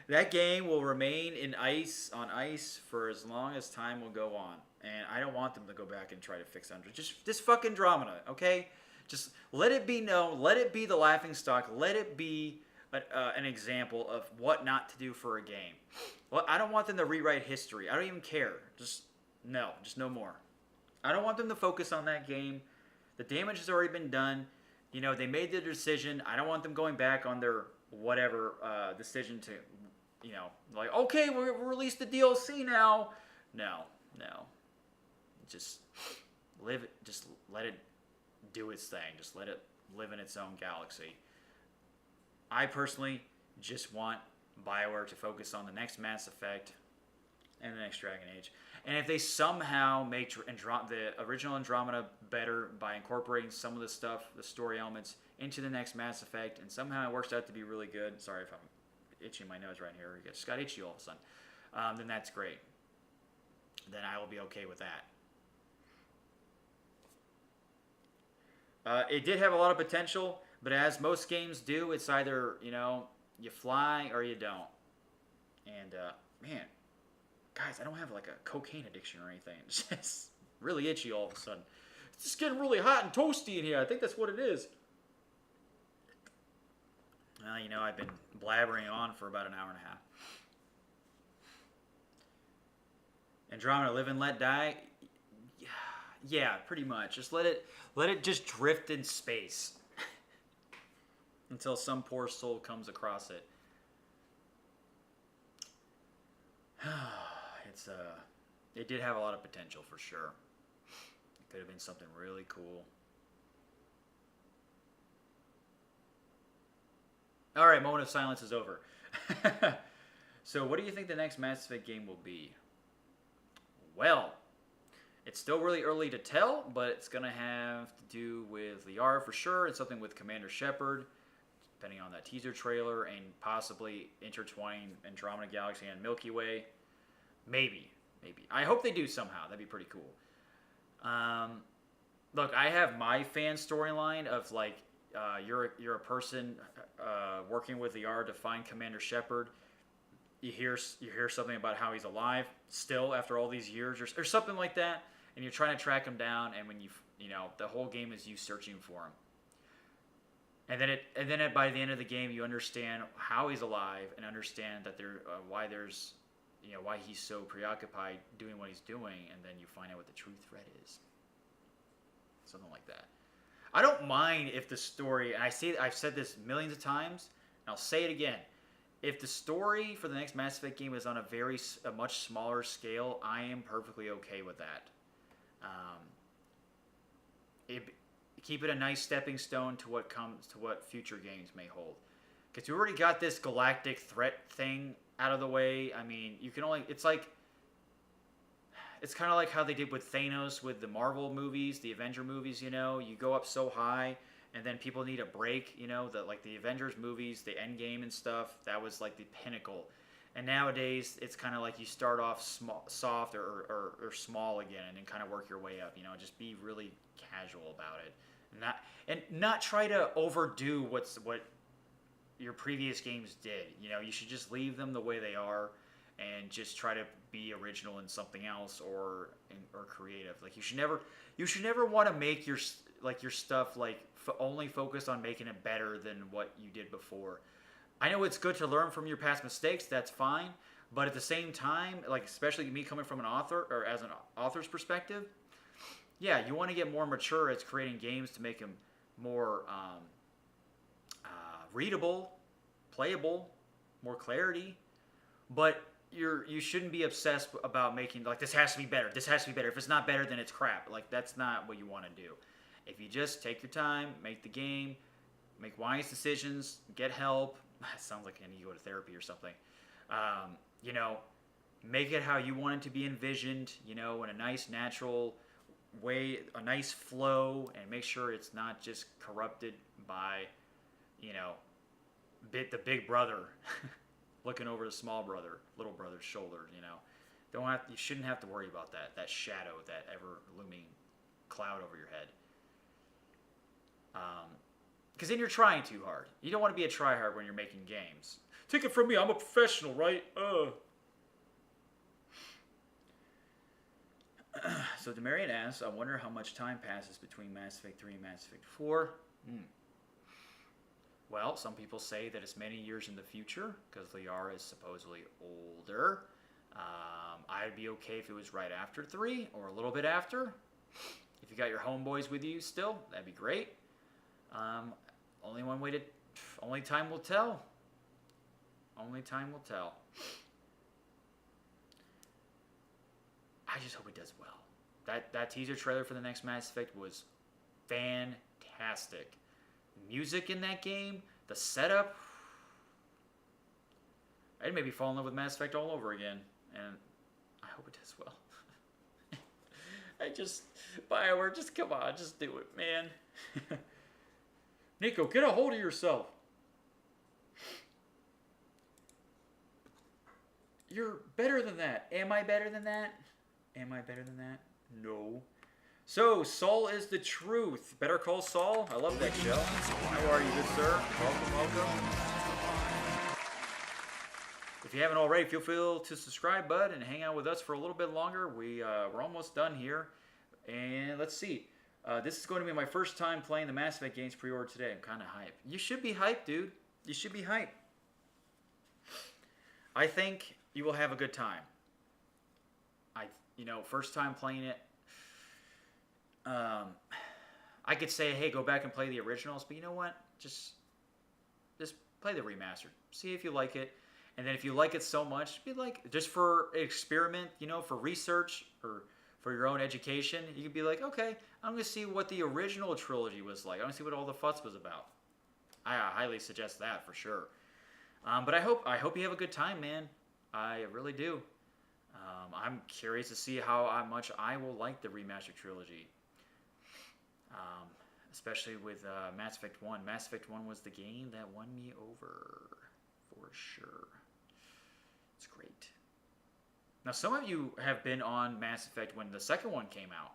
That game will remain on ice for as long as time will go on, and I don't want them to go back and try to fix Andromeda. Just fucking Andromeda, okay? Just let it be known. Let it be the laughingstock. Let it be an example of what not to do for a game. Well, I don't want them to rewrite history. I don't even care. Just no more. I don't want them to focus on that game. The damage has already been done. You know, they made their decision. I don't want them going back on their whatever decision to, like, okay, we'll release the DLC now. No. Just let it do its thing. Just let it live in its own galaxy. I personally just want BioWare to focus on the next Mass Effect and the next Dragon Age. And if they somehow make the original Andromeda better by incorporating some of the stuff, the story elements, into the next Mass Effect, and somehow it works out to be really good. Sorry if I'm itching my nose right here. I just got itchy all of a sudden. Then that's great. Then I will be okay with that. It did have a lot of potential, but as most games do, it's either, you fly or you don't. And, man, guys, I don't have like a cocaine addiction or anything. It's just really itchy all of a sudden. It's just getting really hot and toasty in here. I think that's what it is. Well, I've been blabbering on for about an hour and a half. Andromeda, Live and Let Die. Yeah, pretty much. Just let it just drift in space until some poor soul comes across it. It did have a lot of potential for sure. It could have been something really cool. All right, moment of silence is over. So, what do you think the next Mass Effect game will be? Well, it's still really early to tell, but it's going to have to do with Liara for sure, and something with Commander Shepard, depending on that teaser trailer, and possibly intertwining Andromeda Galaxy and Milky Way. Maybe. I hope they do somehow. That'd be pretty cool. Look, I have my fan storyline of, like, you're a person working with Liara to find Commander Shepard. You hear something about how he's alive still after all these years, or something like that, and you're trying to track him down. And when the whole game is you searching for him, and then by the end of the game, you understand how he's alive and understand that why he's so preoccupied doing what he's doing, and then you find out what the true threat is. Something like that. I don't mind if the story, and I've said this millions of times, and I'll say it again. If the story for the next Mass Effect game is on a much smaller scale, I am perfectly okay with that. Keep it a nice stepping stone to what future games may hold. Because you already got this galactic threat thing out of the way. I mean, it's kind of like how they did with Thanos with the Marvel movies, the Avenger movies. You go up so high, and then people need a break, the Avengers movies, the Endgame and stuff, that was like the pinnacle. And nowadays, it's kind of like you start off soft or small again, and then kind of work your way up, just be really casual about it. Not try to overdo what your previous games did. You should just leave them the way they are, and just try to be original in something else or creative. Like you should never want to make your stuff only focus on making it better than what you did before. I know it's good to learn from your past mistakes. That's fine, but at the same time, especially me coming from an author or as an author's perspective, yeah, you want to get more mature as creating games to make them more readable, playable, more clarity. But you shouldn't be obsessed about making this has to be better. This has to be better. If it's not better, then it's crap. That's not what you want to do. If you just take your time, make the game, make wise decisions, get help. That sounds like I need to go to therapy or something. Make it how you want it to be envisioned. In a nice, natural way, a nice flow, and make sure it's not just corrupted by, the big brother looking over the little brother's shoulder. You shouldn't have to worry about that shadow, that ever looming cloud over your head. Because then you're trying too hard. You don't want to be a tryhard when you're making games. Take it from me, I'm a professional, right? So Demarian asks, I wonder how much time passes between Mass Effect 3 and Mass Effect 4. Well, some people say that it's many years in the future, because Liara is supposedly older. I'd be okay if it was right after 3, or a little bit after. If you got your homeboys with you still, that'd be great. Only time will tell. Only time will tell. I just hope it does well. That teaser trailer for the next Mass Effect was fantastic. Music in that game, the setup. I'd maybe fall in love with Mass Effect all over again, and I hope it does well. BioWare, just come on, just do it, man. Nico, get a hold of yourself. You're better than that. Am I better than that? Am I better than that? No. So, Saul is the truth. Better Call Saul. I love that show. How are you, good sir? Welcome. If you haven't already, feel free to subscribe, bud, and hang out with us for a little bit longer. We're almost done here. And let's see. This is going to be my first time playing the Mass Effect games pre-order today. I'm kind of hyped. You should be hyped, dude. You should be hyped. I think you will have a good time. First time playing it. I could say, hey, go back and play the originals, but you know what? Just play the remastered. See if you like it. And then if you like it so much, be like, just for experiment, for research or for your own education, you could be like, okay, I'm going to see what the original trilogy was like. I want to see what all the fuss was about. I highly suggest that for sure. But I hope you have a good time, man. I really do. I'm curious to see how much I will like the remastered trilogy. Especially with Mass Effect 1. Mass Effect 1 was the game that won me over, for sure. It's great. Now, some of you have been on Mass Effect when the second one came out.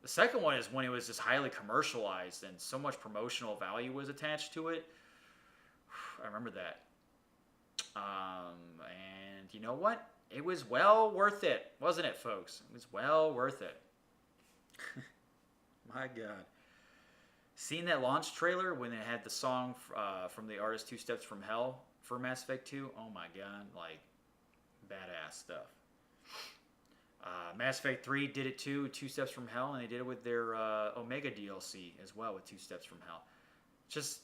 The second one is when it was just highly commercialized and so much promotional value was attached to it. I remember that. And you know what? It was well worth it, wasn't it, folks? It was well worth it. My God. Seeing that launch trailer when it had the song from the artist Two Steps from Hell for Mass Effect 2, oh my God, like, badass stuff. Mass Effect 3 did it too, Two Steps from Hell, and they did it with their Omega DLC as well with Two Steps from Hell. Just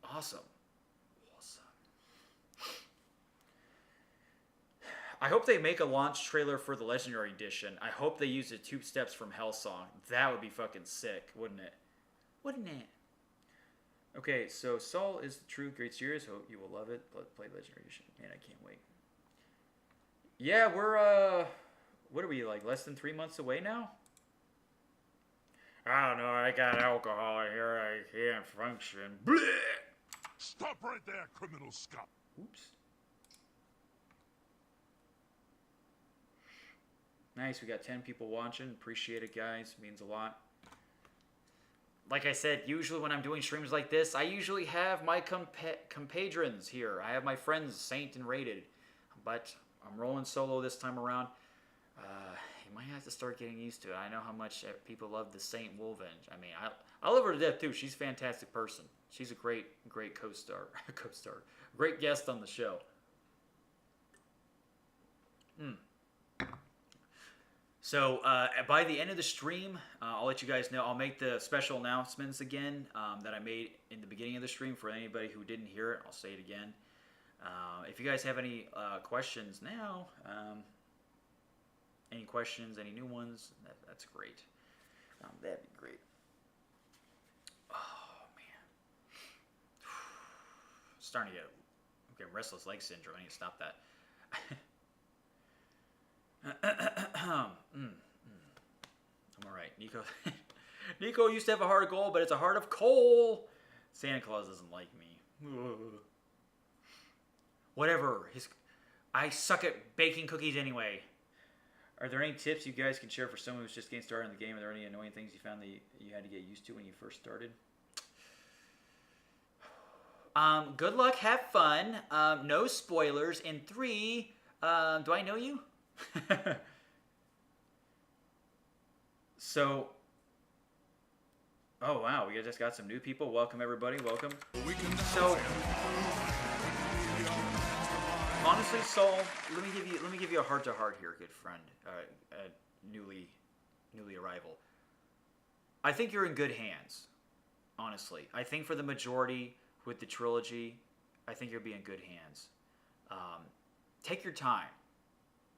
awesome. I hope they make a launch trailer for the Legendary Edition. I hope they use the Two Steps from Hell song. That would be fucking sick, wouldn't it? Wouldn't it? Okay, so Saul is the true great series. Hope you will love it. Play Legendary Edition. Man, I can't wait. Yeah, we're, what are we, like, less than 3 months away now? I don't know, I got alcohol in here. I can't function. Blech! Stop right there, criminal scum. Oops. Nice, we got 10 people watching. Appreciate it, guys. Means a lot. Like I said, usually when I'm doing streams like this, I usually have my compadrons here. I have my friends, Saint and Rated. But I'm rolling solo this time around. You might have to start getting used to it. I know how much people love the Saint Wolvenge. I mean, I love her to death, too. She's a fantastic person. She's a great co-star. Great guest on the show. So by the end of the stream, I'll let you guys know. I'll make the special announcements again that I made in the beginning of the stream for anybody who didn't hear it. I'll say it again. If you guys have any questions now, any questions, any new ones, that's great. That'd be great. Oh, man. Starting to get restless leg syndrome. I need to stop that. I'm alright. Nico used to have a heart of gold, but it's a heart of coal. Santa Claus doesn't like me. Whatever. I suck at baking cookies anyway. Are there any tips you guys can share for someone who's just getting started in the game? Are there any annoying things you found that you had to get used to when you first started? Good luck. Have fun. No spoilers. In 3, do I know you? So, oh wow, we just got some new people. Welcome everybody, welcome. So, honestly, Saul, let me give you a heart to heart here, good friend, newly arrival. I think you're in good hands. Honestly, I think for the majority with the trilogy, I think you'll be in good hands. Take your time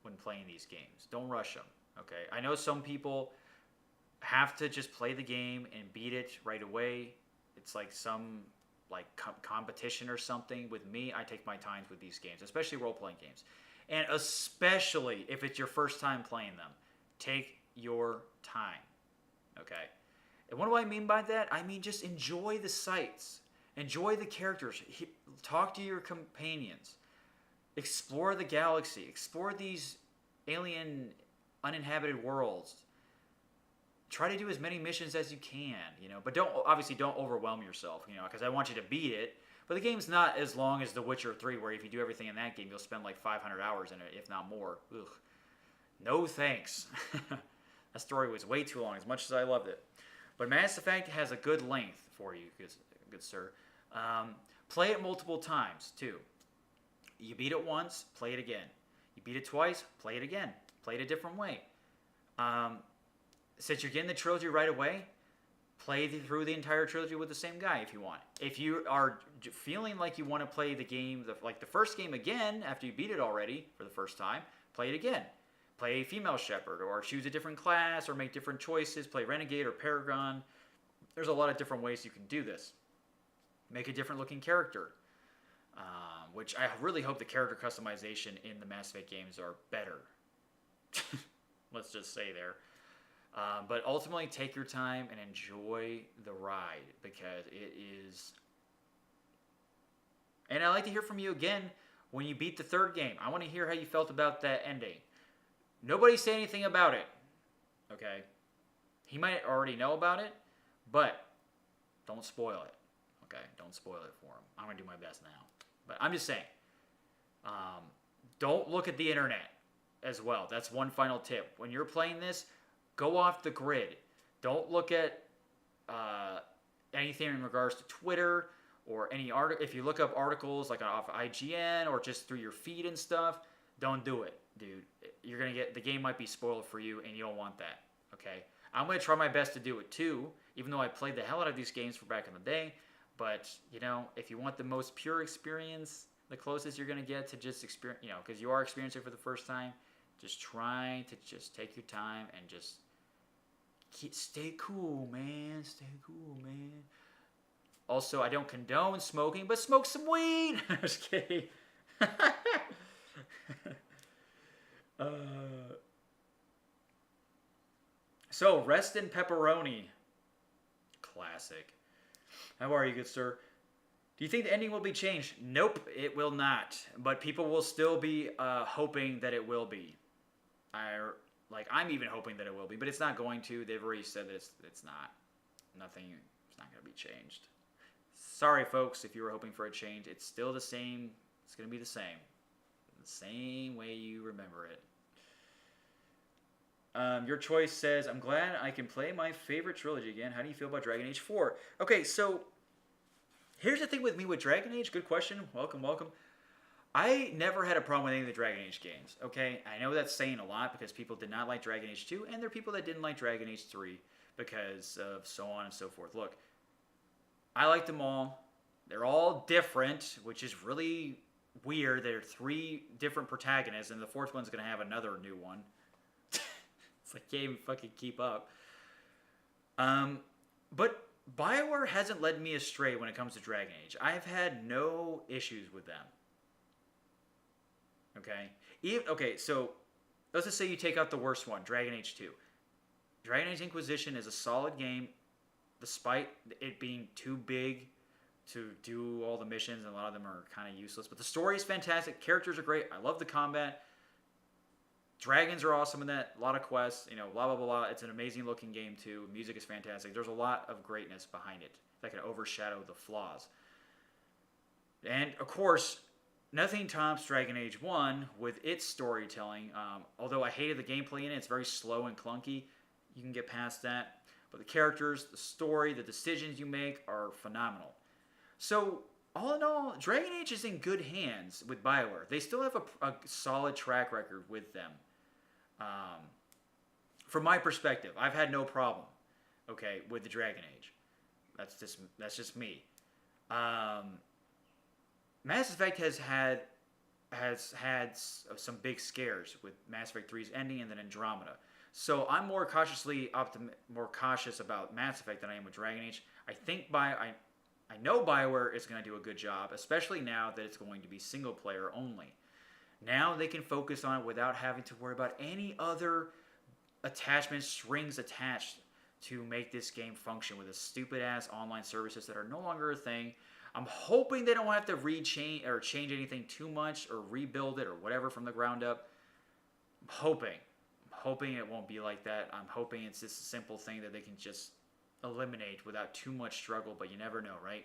when playing these games. Don't rush them. Okay, I know some people have to just play the game and beat it right away. It's like some competition or something. With me, I take my time with these games, especially role-playing games. And especially if it's your first time playing them. Take your time. Okay? And what do I mean by that? I mean just enjoy the sights. Enjoy the characters. Talk to your companions. Explore the galaxy. Explore these alien uninhabited worlds. Try to do as many missions as you can, but don't overwhelm yourself, because I want you to beat it. But the game's not as long as The Witcher 3, where if you do everything in that game, you'll spend like 500 hours in it, if not more. Ugh. No thanks. That story was way too long, as much as I loved it. But Mass Effect has a good length for you, good sir. Play it multiple times, too. You beat it once, play it again. You beat it twice, play it again. Play it a different way. Since you're getting the trilogy right away, play through the entire trilogy with the same guy if you want. If you are feeling like you want to play the game, the first game again, after you beat it already for the first time, play it again. Play a female shepherd, or choose a different class, or make different choices. Play Renegade or Paragon. There's a lot of different ways you can do this. Make a different looking character. Which I really hope the character customization in the Mass Effect games are better. Let's just say there. But ultimately, take your time and enjoy the ride, because it is... And I'd like to hear from you again when you beat the third game. I want to hear how you felt about that ending. Nobody say anything about it, okay? He might already know about it, but don't spoil it, okay? Don't spoil it for him. I'm going to do my best now. But I'm just saying, don't look at the internet as well. That's one final tip. When you're playing this, go off the grid. Don't look at anything in regards to Twitter or any article. If you look up articles like off IGN or just through your feed and stuff, don't do it, dude. You're gonna the game might be spoiled for you, and you don't want that. Okay, I'm gonna try my best to do it too, even though I played the hell out of these games for back in the day. But if you want the most pure experience, the closest you're gonna get to just experience, because you are experiencing it for the first time, just try to just take your time and just stay cool, man. Stay cool, man. Also, I don't condone smoking, but smoke some weed. I'm just kidding. So, Rest in Pepperoni. Classic. How are you, good sir? Do you think the ending will be changed? Nope, it will not. But people will still be hoping that it will be. I'm even hoping that it will be, but it's not going to. They've already said that it's not. Nothing. It's not going to be changed. Sorry, folks, if you were hoping for a change. It's still the same. It's going to be the same. The same way you remember it. Your choice says, I'm glad I can play my favorite trilogy again. How do you feel about Dragon Age 4? Okay, so here's the thing with me with Dragon Age. Good question. Welcome, welcome. I never had a problem with any of the Dragon Age games, okay? I know that's saying a lot because people did not like Dragon Age 2, and there are people that didn't like Dragon Age 3 because of so on and so forth. Look, I like them all. They're all different, which is really weird. There are 3 different protagonists, and the 4th one's going to have another new one. It's like, can't even fucking keep up. But BioWare hasn't led me astray when it comes to Dragon Age. I've had no issues with them. Okay, so let's just say you take out the worst one, Dragon Age 2. Dragon Age Inquisition is a solid game, despite it being too big to do all the missions, and a lot of them are kind of useless. But the story is fantastic. Characters are great. I love the combat. Dragons are awesome in that. A lot of quests, blah, blah, blah, blah. It's an amazing looking game, too. Music is fantastic. There's a lot of greatness behind it that can overshadow the flaws. And, of course, nothing tops Dragon Age 1 with its storytelling. Although I hated the gameplay in it, it's very slow and clunky. You can get past that. But the characters, the story, the decisions you make are phenomenal. So, all in all, Dragon Age is in good hands with BioWare. They still have a solid track record with them. From my perspective, I've had no problem, with the Dragon Age. That's just me. Mass Effect has had has had some big scares with Mass Effect 3's ending and then Andromeda. So I'm more cautious about Mass Effect than I am with Dragon Age. I know BioWare is going to do a good job, especially now that it's going to be single player only. Now they can focus on it without having to worry about any other strings attached to make this game function with the stupid ass online services that are no longer a thing. I'm hoping they don't have to change anything too much or rebuild it or whatever from the ground up. I'm hoping it won't be like that. I'm hoping it's just a simple thing that they can just eliminate without too much struggle, but you never know, right?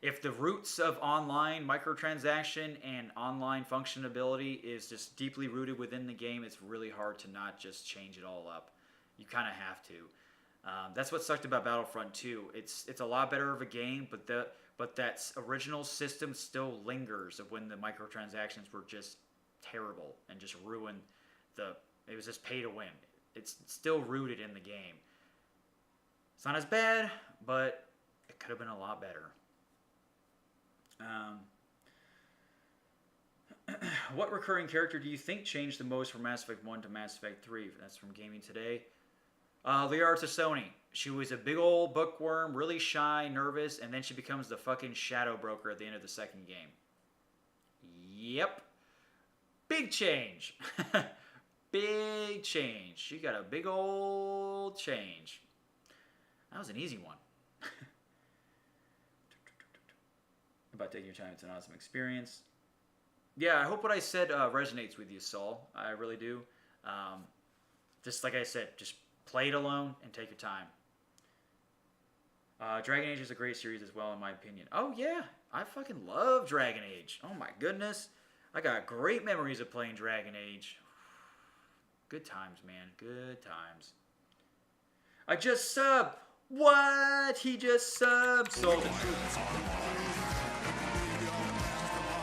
If the roots of online microtransaction and online functionability is just deeply rooted within the game, it's really hard to not just change it all up. You kind of have to. That's what sucked about Battlefront 2. It's a lot better of a game, but that original system still lingers of when the microtransactions were just terrible and just ruined it was just pay to win. It's still rooted in the game. It's not as bad, but it could have been a lot better. What recurring character do you think changed the most from Mass Effect 1 to Mass Effect 3? That's from Gaming Today. Liara Tassoni. She was a big old bookworm, really shy, nervous, and then she becomes the fucking shadow broker at the end of the second game. Yep. Big change. Big change. She got a big old change. That was an easy one. About taking your time, it's an awesome experience. Yeah, I hope what I said resonates with you, Saul. I really do. Just like I said, just play it alone and take your time. Dragon Age is a great series as well, in my opinion. Oh, yeah. I fucking love Dragon Age. Oh, my goodness. I got great memories of playing Dragon Age. Good times, man. Good times. I just subbed. What? He just subbed. Sold it.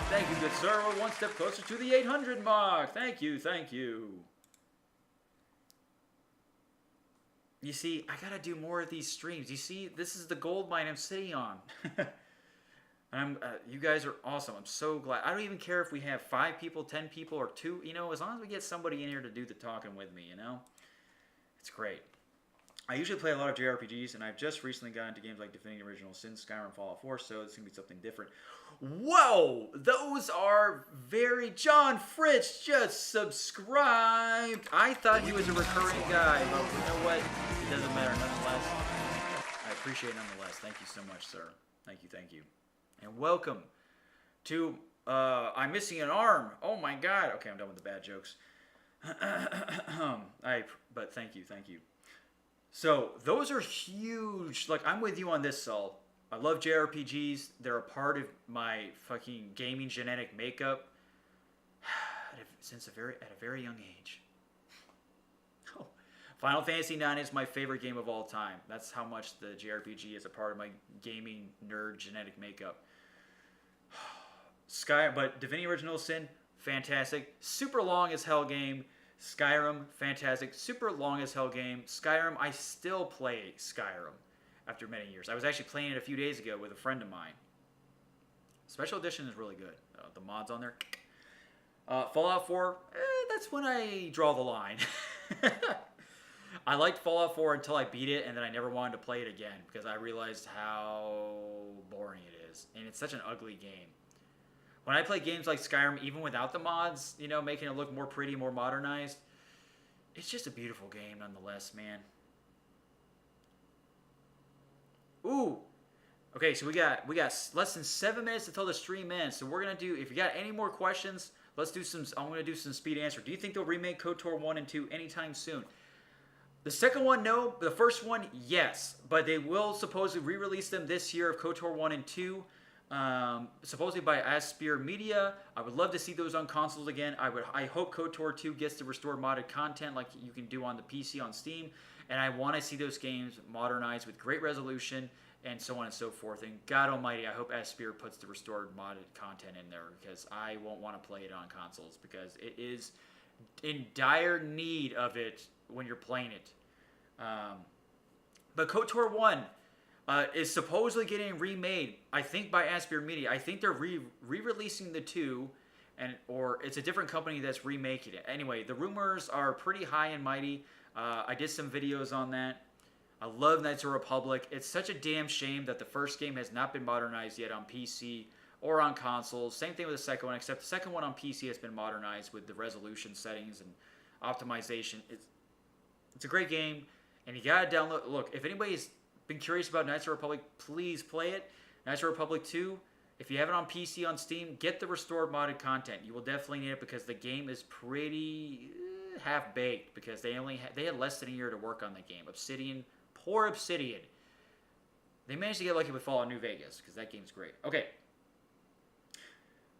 Thank you, good sir. We're one step closer to the 800 mark. Thank you, thank you. You see, I gotta do more of these streams. You see, this is the gold mine I'm sitting on. You guys are awesome. I'm so glad. I don't even care if we have 5 people, 10 people, or 2. You know, as long as we get somebody in here to do the talking with me, you know? It's great. I usually play a lot of JRPGs, and I've just recently gotten into games like Defending Original Sin, Skyrim, Fallout 4, so it's going to be something different. Whoa! Those are very... John Fritz just subscribed! I thought he was a recurring guy, but you know what? It doesn't matter nonetheless. I appreciate it nonetheless. Thank you so much, sir. Thank you, thank you. And welcome to... I'm missing an arm. Oh my god. Okay, I'm done with the bad jokes. But thank you, thank you. So, those are huge. Like, I'm with you on this, Saul. I love JRPGs. They're a part of my fucking gaming genetic makeup at a very young age. Oh. Final Fantasy IX is my favorite game of all time. That's how much the JRPG is a part of my gaming nerd genetic makeup. But Divinity Original Sin, fantastic. Super long as hell game. Skyrim, fantastic. Super long as hell game. Skyrim, I still play Skyrim after many years. I was actually playing it a few days ago with a friend of mine. Special Edition is really good. The mods on there. Fallout 4, that's when I draw the line. I liked Fallout 4 until I beat it, and then I never wanted to play it again because I realized how boring it is. And it's such an ugly game. When I play games like Skyrim, even without the mods, you know, making it look more pretty, more modernized, it's just a beautiful game nonetheless, man. Ooh. Okay, so we got less than 7 minutes until the stream ends. So we're gonna do, if you got any more questions, let's do some. I'm gonna do some speed answer. Do you think they'll remake KOTOR 1 and 2 anytime soon? The second one, no. The first one, yes. But they will supposedly re-release them this year of KOTOR 1 and 2. Supposedly by Aspyr Media. I would love to see those on consoles again. I hope KOTOR 2 gets the restored modded content like you can do on the PC on Steam. And I want to see those games modernized with great resolution and so on and so forth. And God almighty, I hope Aspyr puts the restored modded content in there because I won't want to play it on consoles because it is in dire need of it when you're playing it. But KOTOR 1 is supposedly getting remade, I think, by Aspyr Media. I think they're re-releasing the 2, or it's a different company that's remaking it. Anyway, the rumors are pretty high and mighty. I did some videos on that. I love Knights of the Republic. It's such a damn shame that the first game has not been modernized yet on PC or on consoles. Same thing with the second one, except the second one on PC has been modernized with the resolution settings and optimization. It's a great game, and you gotta download. Look, if anybody's been curious about Knights of the Republic, please play it. Knights of the Republic 2, if you have it on PC on Steam, get the restored modded content. You will definitely need it because the game is pretty half-baked because they had less than a year to work on the game. Obsidian, poor Obsidian. They managed to get lucky with Fallout New Vegas because that game's great. Okay.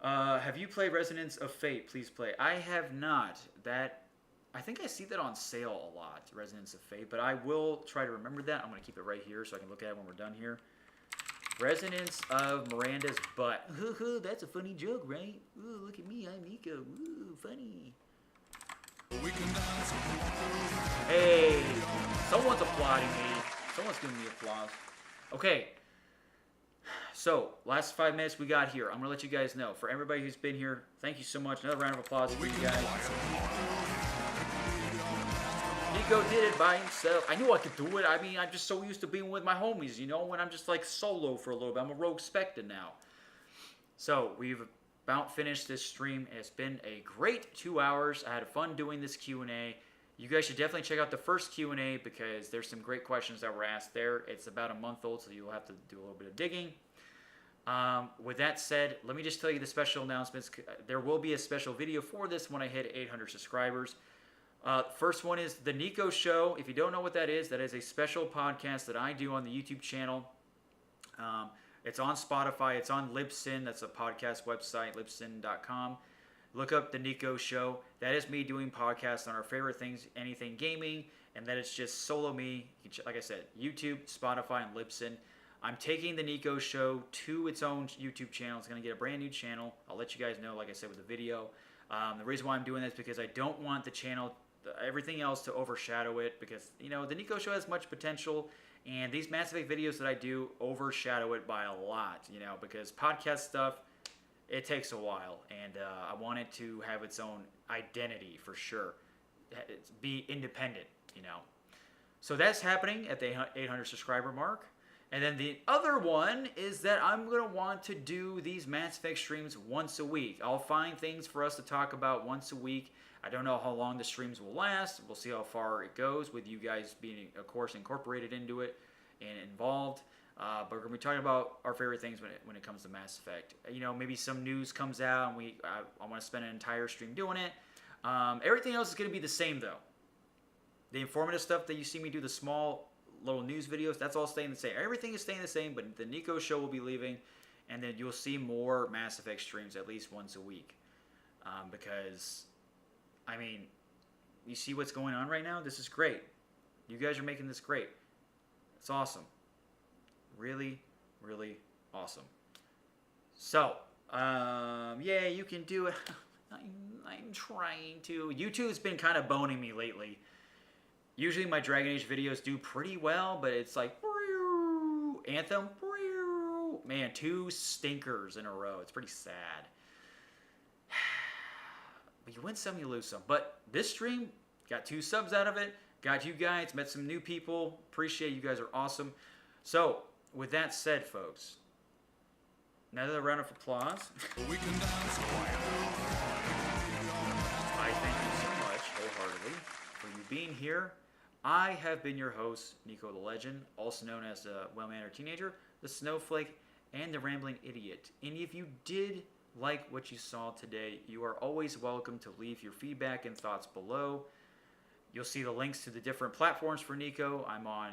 Have you played Resonance of Fate? Please play. I have not. I think I see that on sale a lot, Resonance of Fate, but I will try to remember that. I'm going to keep it right here so I can look at it when we're done here. Resonance of Miranda's Butt. That's a funny joke, right? Ooh, look at me, I'm Nico. Ooh, funny. Hey, someone's applauding me. Someone's giving me applause. Okay. So, last 5 minutes we got here. I'm going to let you guys know. For everybody who's been here, thank you so much. Another round of applause for you guys. Nico did it by himself. I knew I could do it. I mean, I'm just so used to being with my homies, you know, when I'm just like solo for a little bit. I'm a rogue Spectre now. So, we've about finished this stream. It's been a great 2 hours. I had fun doing this Q&A. You guys should definitely check out the first Q&A because there's some great questions that were asked there. It's about a month old, so you'll have to do a little bit of digging. With that said, let me just tell you the special announcements. There will be a special video for this when I hit 800 subscribers. First one is The Nico Show. If you don't know what that is a special podcast that I do on the YouTube channel. It's on Spotify. It's on Libsyn. That's a podcast website, libsyn.com. Look up The Nico Show. That is me doing podcasts on our favorite things, anything gaming, and that it's just solo me. Like I said, YouTube, Spotify, and Libsyn. I'm taking The Nico Show to its own YouTube channel. It's going to get a brand new channel. I'll let you guys know, like I said, with the video. The reason why I'm doing this is because I don't want the channel, everything else to overshadow it because, you know, The Nico Show has much potential, and these Mass Effect videos that I do overshadow it by a lot, you know, because podcast stuff, it takes a while, and I want it to have its own identity for sure. Be independent, you know. So that's happening at the 800 subscriber mark. And then the other one is that I'm going to want to do these Mass Effect streams once a week. I'll find things for us to talk about once a week. I don't know how long the streams will last. We'll see how far it goes with you guys being, of course, incorporated into it and involved. But we're going to be talking about our favorite things when it comes to Mass Effect. You know, maybe some news comes out and I want to spend an entire stream doing it. Everything else is going to be the same, though. The informative stuff that you see me do, the small little news videos, that's all staying the same. Everything is staying the same, but the Nico Show will be leaving, and then you'll see more Mass Effect streams at least once a week. Because, I mean, you see what's going on right now? This is great. You guys are making this great. It's awesome. Really, really awesome. So, yeah, you can do it. I'm trying to. YouTube's been kind of boning me lately. Usually my Dragon Age videos do pretty well, but it's like, Anthem, man, 2 stinkers in a row. It's pretty sad. But you win some, you lose some. But this stream, got 2 subs out of it. Got you guys, met some new people. Appreciate you guys are awesome. So, with that said, folks, another round of applause. I thank you so much, wholeheartedly, for you being here. I have been your host, Nico the Legend, also known as the Well-Mannered Teenager, the Snowflake, and the Rambling Idiot. And if you did like what you saw today, you are always welcome to leave your feedback and thoughts below. You'll see the links to the different platforms for Nico. I'm on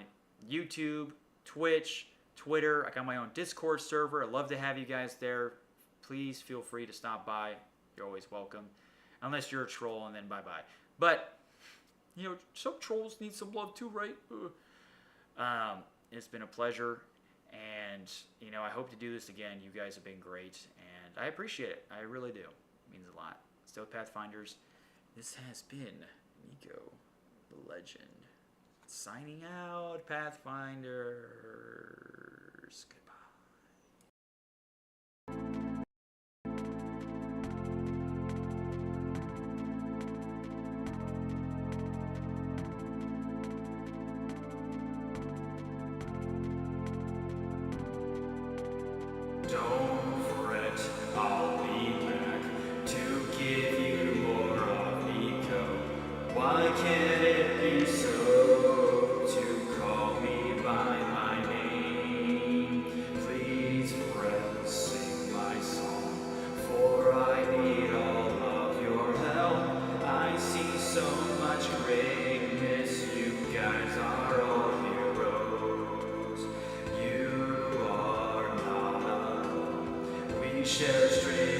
YouTube, Twitch, Twitter. I got my own Discord server. I'd love to have you guys there. Please feel free to stop by. You're always welcome. Unless you're a troll, and then bye-bye. But, you know, some trolls need some love too, right? It's been a pleasure. And, you know, I hope to do this again. You guys have been great. And I appreciate it. I really do. It means a lot. Still Pathfinders. This has been Nico the Legend. Signing out, Pathfinders. Goodbye. Don't fret, I'll be back to give you more of Nico. Why can't it be so to call me by my name? Please, friends, sing my song, for I need all of your help. I see so much greatness, you guys are all heroes. You are not alone. We share a strange